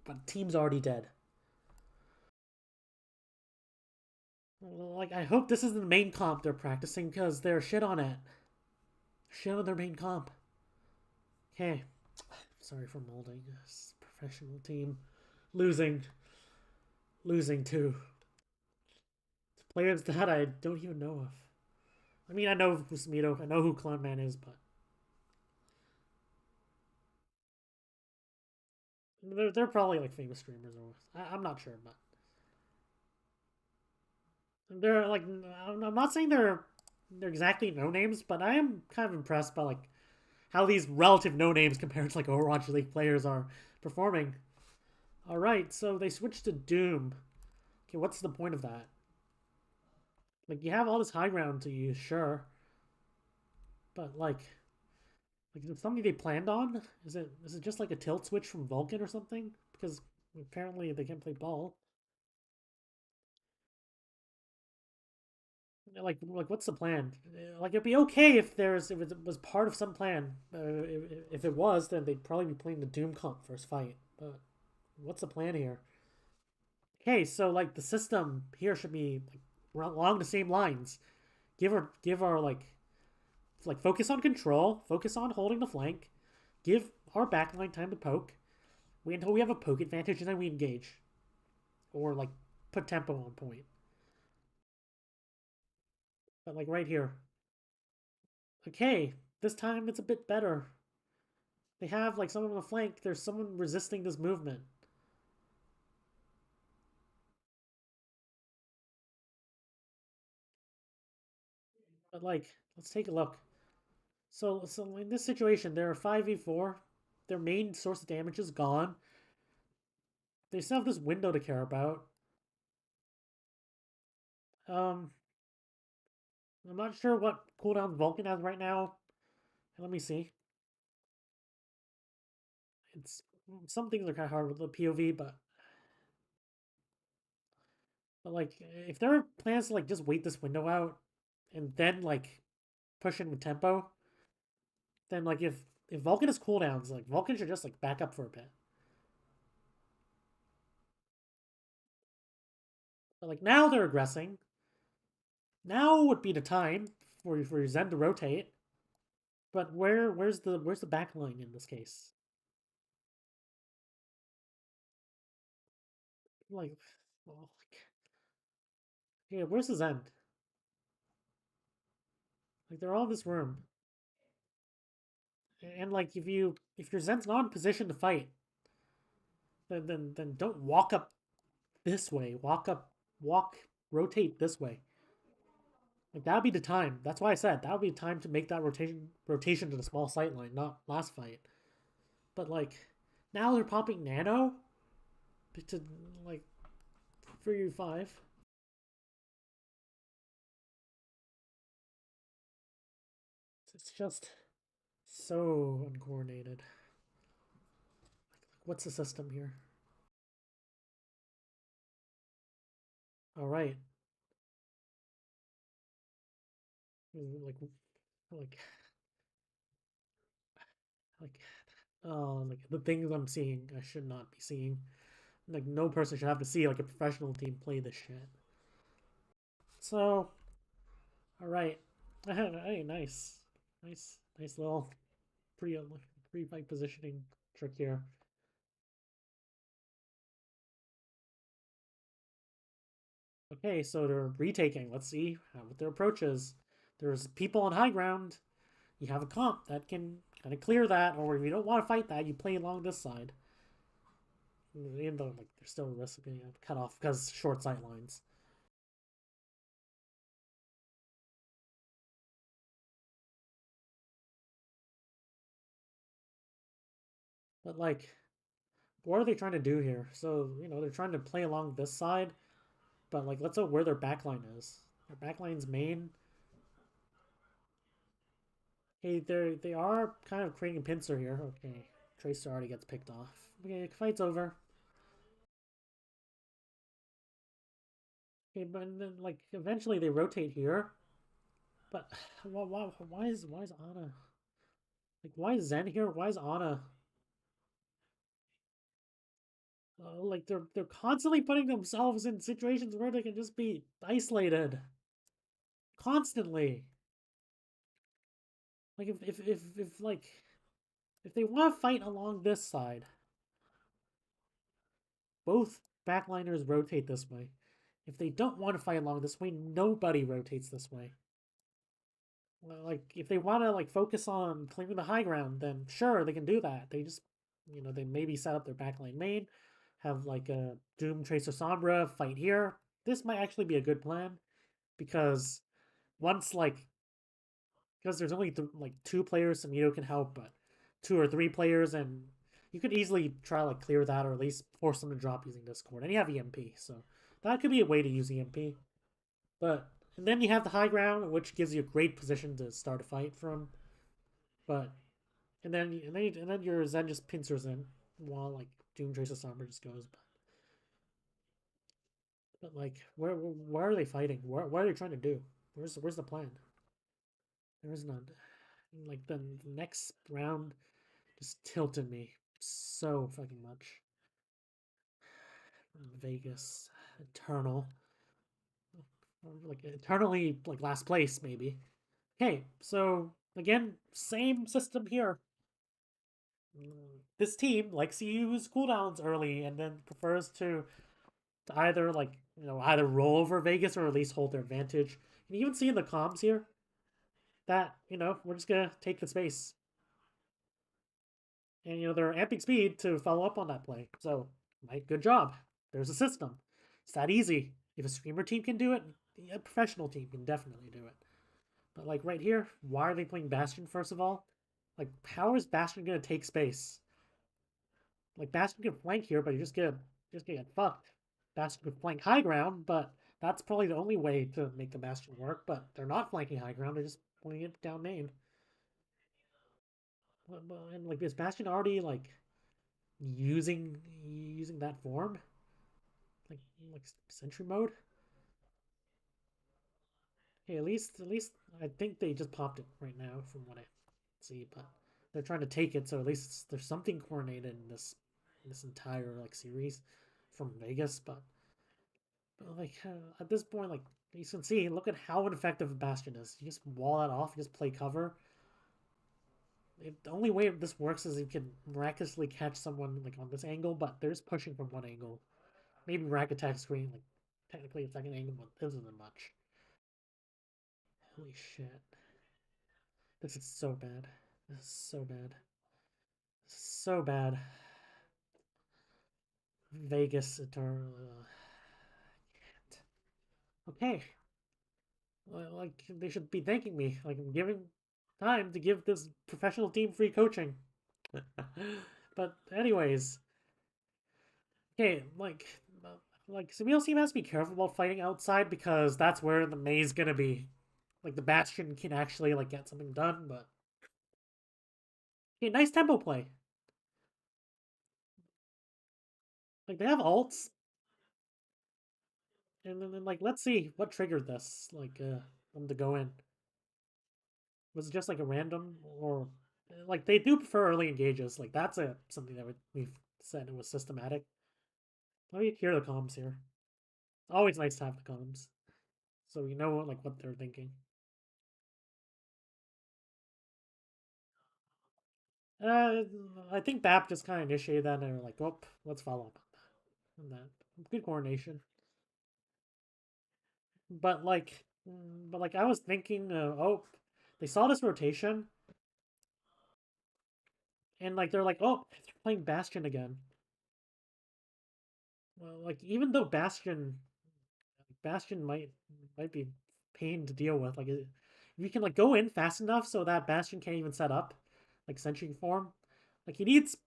but team's already dead. Like I hope this isn't the main comp they're practicing because they're shit on it. Shit on their main comp. Okay, sorry for molding. This professional team losing, losing to players that I don't even know of. I mean, I know who Smito, I know who Clownman is, but they're probably like famous streamers or I'm not sure, but they're like I'm not saying they're exactly no names, but I am kind of impressed by like how these relative no names compared to like Overwatch League players are performing. All right, so they switched to Doom. Okay, what's the point of that? Like you have all this high ground to use, sure, but like is it something they planned on? Is it just like a tilt switch from Vulcan or something? Because apparently they can't play ball. Like what's the plan? Like it'd be okay if it was part of some plan. If it was, then they'd probably be playing the Doom comp first fight. But what's the plan here? Okay, so like the system here should be like along the same lines. Give our like focus on control, focus on holding the flank, give our backline time to poke. Wait until we have a poke advantage and then we engage, or like put tempo on point. But like right here, okay, this time it's a bit better. They have like someone on the flank. There's someone resisting this movement. But like, let's take a look. So in this situation, there are 5v4. Their main source of damage is gone. They still have this window to care about. Um, I'm not sure what cooldown Vulcan has right now. Let me see. It's some things are kind of hard with the POV, but like if there are plans to like just wait this window out and then like push in with tempo, then like if Vulcan has cooldowns, like Vulcan should just like back up for a bit. But like now they're aggressing. Now would be the time for Zen to rotate. But where's the back line in this case? Like, well, yeah, where's the Zen? Like they're all in this room, and like if your Zen's not in position to fight, then don't walk up this way. Walk, rotate this way. Like that would be the time. That's why I said that would be the time to make that rotation to the small sight line, not last fight. But like now they're popping nano to like 3v5. It's just so uncoordinated. What's the system here? All right, like like like like the things I'm seeing I should not be seeing. Like no person should have to see like a professional team play this shit. So, all right, hey, nice little pre-fight positioning trick here. Okay, so they're retaking. Let's see what their approach is. There's people on high ground. You have a comp that can kind of clear that, or if you don't want to fight that, you play along this side. even though like there's still a risk of being cut off because short sight lines. But like, what are they trying to do here? So they're trying to play along this side, but like, let's know where their backline is. Their backline's main. Hey, they are kind of creating a pincer here. Okay, Tracer already gets picked off. Okay, fight's over. Okay, but then like eventually they rotate here. But why is Ana like why is Zen here? Why is Ana like they're constantly putting themselves in situations where they can just be isolated constantly. Like if like if they want to fight along this side, both backliners rotate this way. If they don't want to fight along this way, nobody rotates this way. Like if they want to like focus on claiming the high ground, then sure they can do that. They just they maybe set up their backline main, have like a Doom Tracer Sombra fight here. This might actually be a good plan because once like because there's only like two players Samito can help, but two or three players, and you could easily try like clear that or at least force them to drop using Discord. And you have EMP, so that could be a way to use EMP. But and then you have the high ground, which gives you a great position to start a fight from. But and then your Zen just pincers in while like Doom Tracer Sombra just goes. But like where are they fighting? What are they trying to do? Where's the plan? There is none. Like the next round just tilted me so fucking much. Vegas, Eternal, like eternally like last place maybe. Okay, so again, same system here. This team likes to use cooldowns early and then prefers to either like either roll over Vegas or at least hold their advantage. And you even see in the comms here that we're just gonna take the space, and they're amping speed to follow up on that play. So, good job. There's a system. It's that easy. If a screamer team can do it, a professional team can definitely do it. But like right here, why are they playing Bastion first of all? Like, how is Bastion gonna take space? Like Bastion can flank here, but you just get fucked. Bastion could flank high ground, but that's probably the only way to make the Bastion work. But they're not flanking high ground; they're just pointing it down main. And like, is Bastion already like using that form? Like like Sentry mode? Hey, at least I think they just popped it right now from what I see, but they're trying to take it, so at least there's something coordinated in this entire like series from Vegas, but like at this point, like you can see, look at how ineffective Bastion is. You just wall that off, you just play cover. The only way this works is you can miraculously catch someone like on this angle, but they're just pushing from one angle. Maybe rack attack screen, like technically a second angle, but this isn't much. Holy shit. This is so bad. This is so bad. This is so bad. Vegas Eternal. Okay. Like, they should be thanking me. Like, I'm giving time to give this professional team free coaching. But, anyways. Okay, like, Samuel's team has to be careful about fighting outside because that's where the May's gonna be. Like, the Bastion can actually, like, get something done, but. Okay, nice tempo play. Like, they have ults. And then like, let's see what triggered this. Like, them to go in. Was it just like a random or like they do prefer early engages? Like that's something that we've said it was systematic. Let me hear the comms here. Always nice to have the comms, so we know like what they're thinking. Uh, I think BAP just kind of initiated that, and they were like, "Oh, let's follow up on that." Good coordination, but like I was thinking, oh, they saw this rotation, and like they're like, "Oh, they're playing Bastion again." Well, like even though Bastion might be pain to deal with. If you can like go in fast enough so that Bastion can't even set up, like sentry form. Like he needs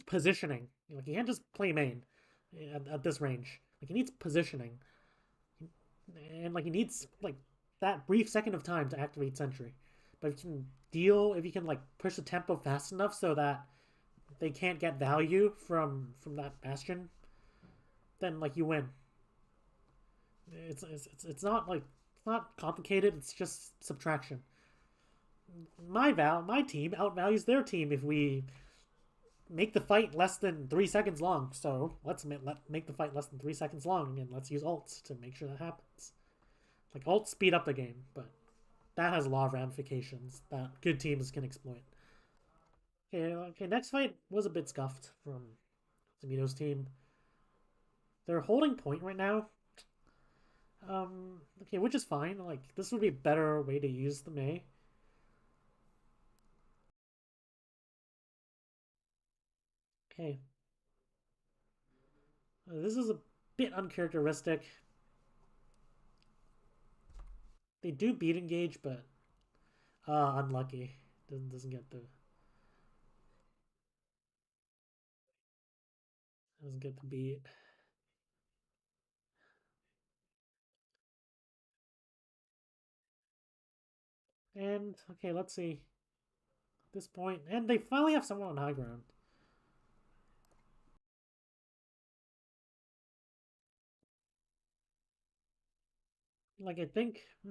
positioning. Like he can't just play main at this range. Like he needs positioning, and like he needs like that brief second of time to activate sentry. But if you can like push the tempo fast enough so that they can't get value from that Bastion, then like you win. It's not like it's not complicated. It's just subtraction. My team outvalues their team if we make the fight less than 3 seconds long. So make the fight less than 3 seconds long, and let's use ults to make sure that happens. Like ults speed up the game, but that has a lot of ramifications that good teams can exploit. Okay. Next fight was a bit scuffed from Zamito's team. They're holding point right now. Okay, which is fine. Like this would be a better way to use the Mei. Okay, this is a bit uncharacteristic. They do beat engage, but unlucky. Doesn't get the doesn't get the beat. And okay, let's see this point. And they finally have someone on high ground. Like I think, it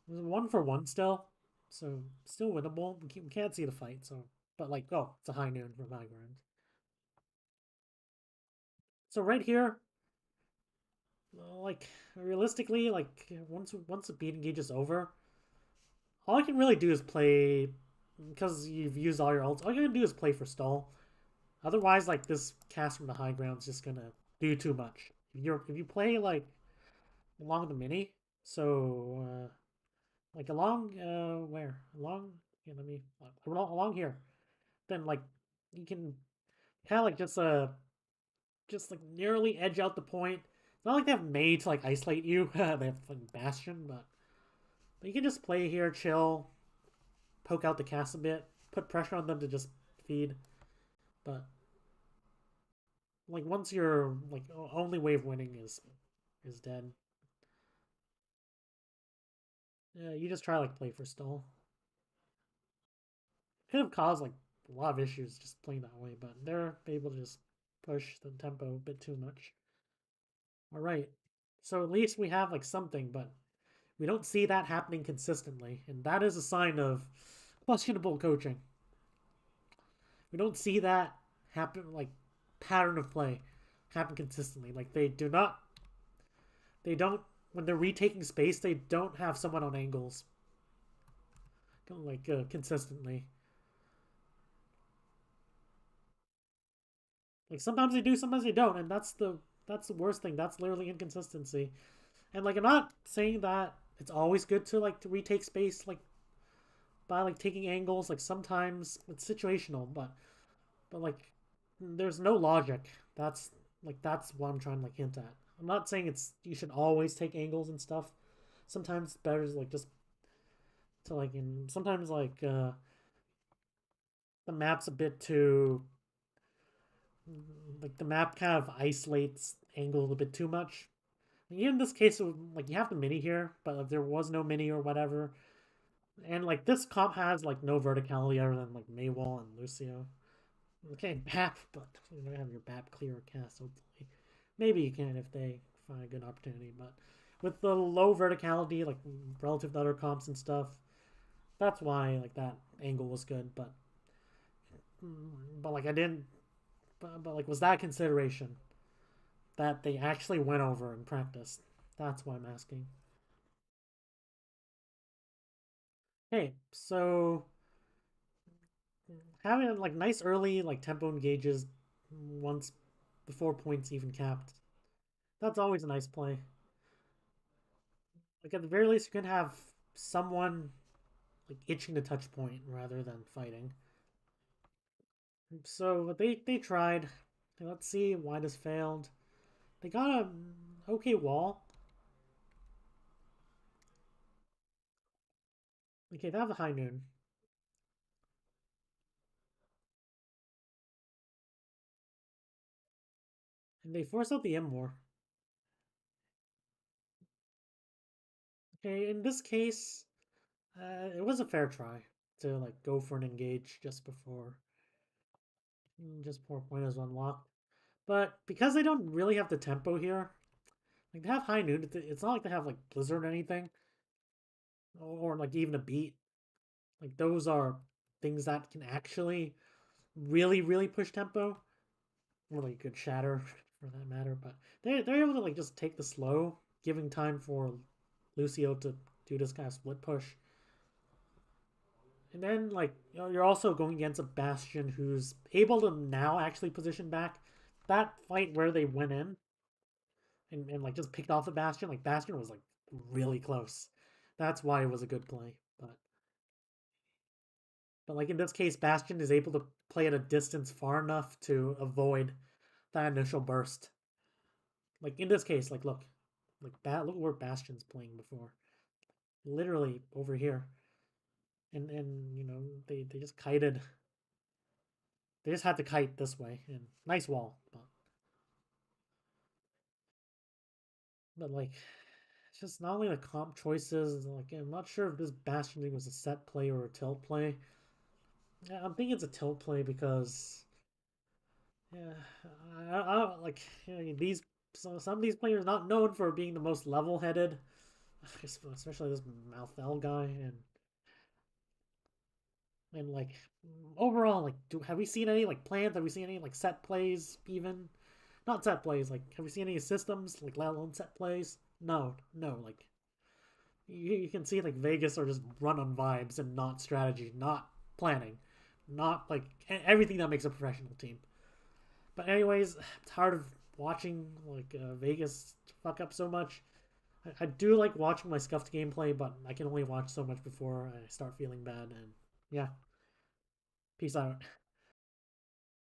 was 1-for-1 still, so still winnable. We can't see the fight, so but like it's a high noon from high ground. So right here, like realistically, like once the beat engage is over, all I can really do is play because you've used all your ults. All you can do is play for stall. Otherwise, like this cast from the high ground is just gonna do too much. If you play like along the mini, so like along where along yeah, let me along here, then like you can kind of like just like nearly edge out the point. It's not like they have Mei to like isolate you. They have like Bastion, but you can just play here, chill, poke out the cast a bit, put pressure on them to just feed. But like once your like only way of winning is dead, yeah, you just try like play for stall. Could have caused like a lot of issues just playing that way, but they're able to just push the tempo a bit too much. All right, so at least we have like something, but we don't see that happening consistently, and that is a sign of questionable coaching. We don't see that happen like pattern of play happen consistently. Like they don't when they're retaking space, they don't have someone on angles like consistently. Like sometimes they do, sometimes they don't, and that's the worst thing. That's literally inconsistency. And like I'm not saying that it's always good to retake space like by like taking angles. Like sometimes it's situational, but like there's no logic. That's what I'm trying to like hint at. I'm not saying it's you should always take angles and stuff. Sometimes it's better to like just to like in sometimes the map's a bit too like the map kind of isolates angles a bit too much. In this case, like you have the mini here, but if there was no mini or whatever, and like this comp has like no verticality other than like Maywall and Lucio. Okay, BAP, but you don't have your BAP clear cast. Hopefully, maybe you can if they find a good opportunity. But with the low verticality, like relative to other comps and stuff, that's why like that angle was good. But like I didn't. But like was that consideration that they actually went over in practice? That's why I'm asking. Hey, so having like nice early like tempo engages once before points even capped. That's always a nice play. Like at the very least, you can have someone like itching to touch point rather than fighting. So they tried. Okay, let's see why this failed. They got a okay wall. Okay, they have a high noon. And they force out the M more. Okay, in this case, it was a fair try to like go for an engage just before point is unlocked. But because they don't really have the tempo here, like they have high noon, it's not like they have like blizzard or anything, or like even a beat. Like those are things that can actually really push tempo, or like a good shatter for that matter. But they're able to like just take the slow, giving time for Lucio to do this kind of split push. And then like you're also going against a Bastion who's able to now actually position back. That fight where they went in and like just picked off the Bastion, like Bastion was like really close. That's why it was a good play. But like in this case, Bastion is able to play at a distance far enough to avoid that initial burst. Like in this case, like look where Bastion's playing before. Literally over here. And they just kited. They just had to kite this way and nice wall, but like it's just not only the comp choices, like I'm not sure if this Bastion thing was a set play or a tilt play. Yeah, I'm thinking it's a tilt play because yeah, I like these some of these players not known for being the most level-headed, especially this Malthel guy, and like overall, like have we seen any like plans? Have we seen any like set plays even? Not set plays. Like have we seen any systems like let alone set plays? No, no. Like you can see like Vegas are just run on vibes and not strategy, not planning, not like everything that makes a professional team. But anyways, it's hard of watching like Vegas fuck up so much. I do like watching my scuffed gameplay, but I can only watch so much before I start feeling bad. And yeah, peace out.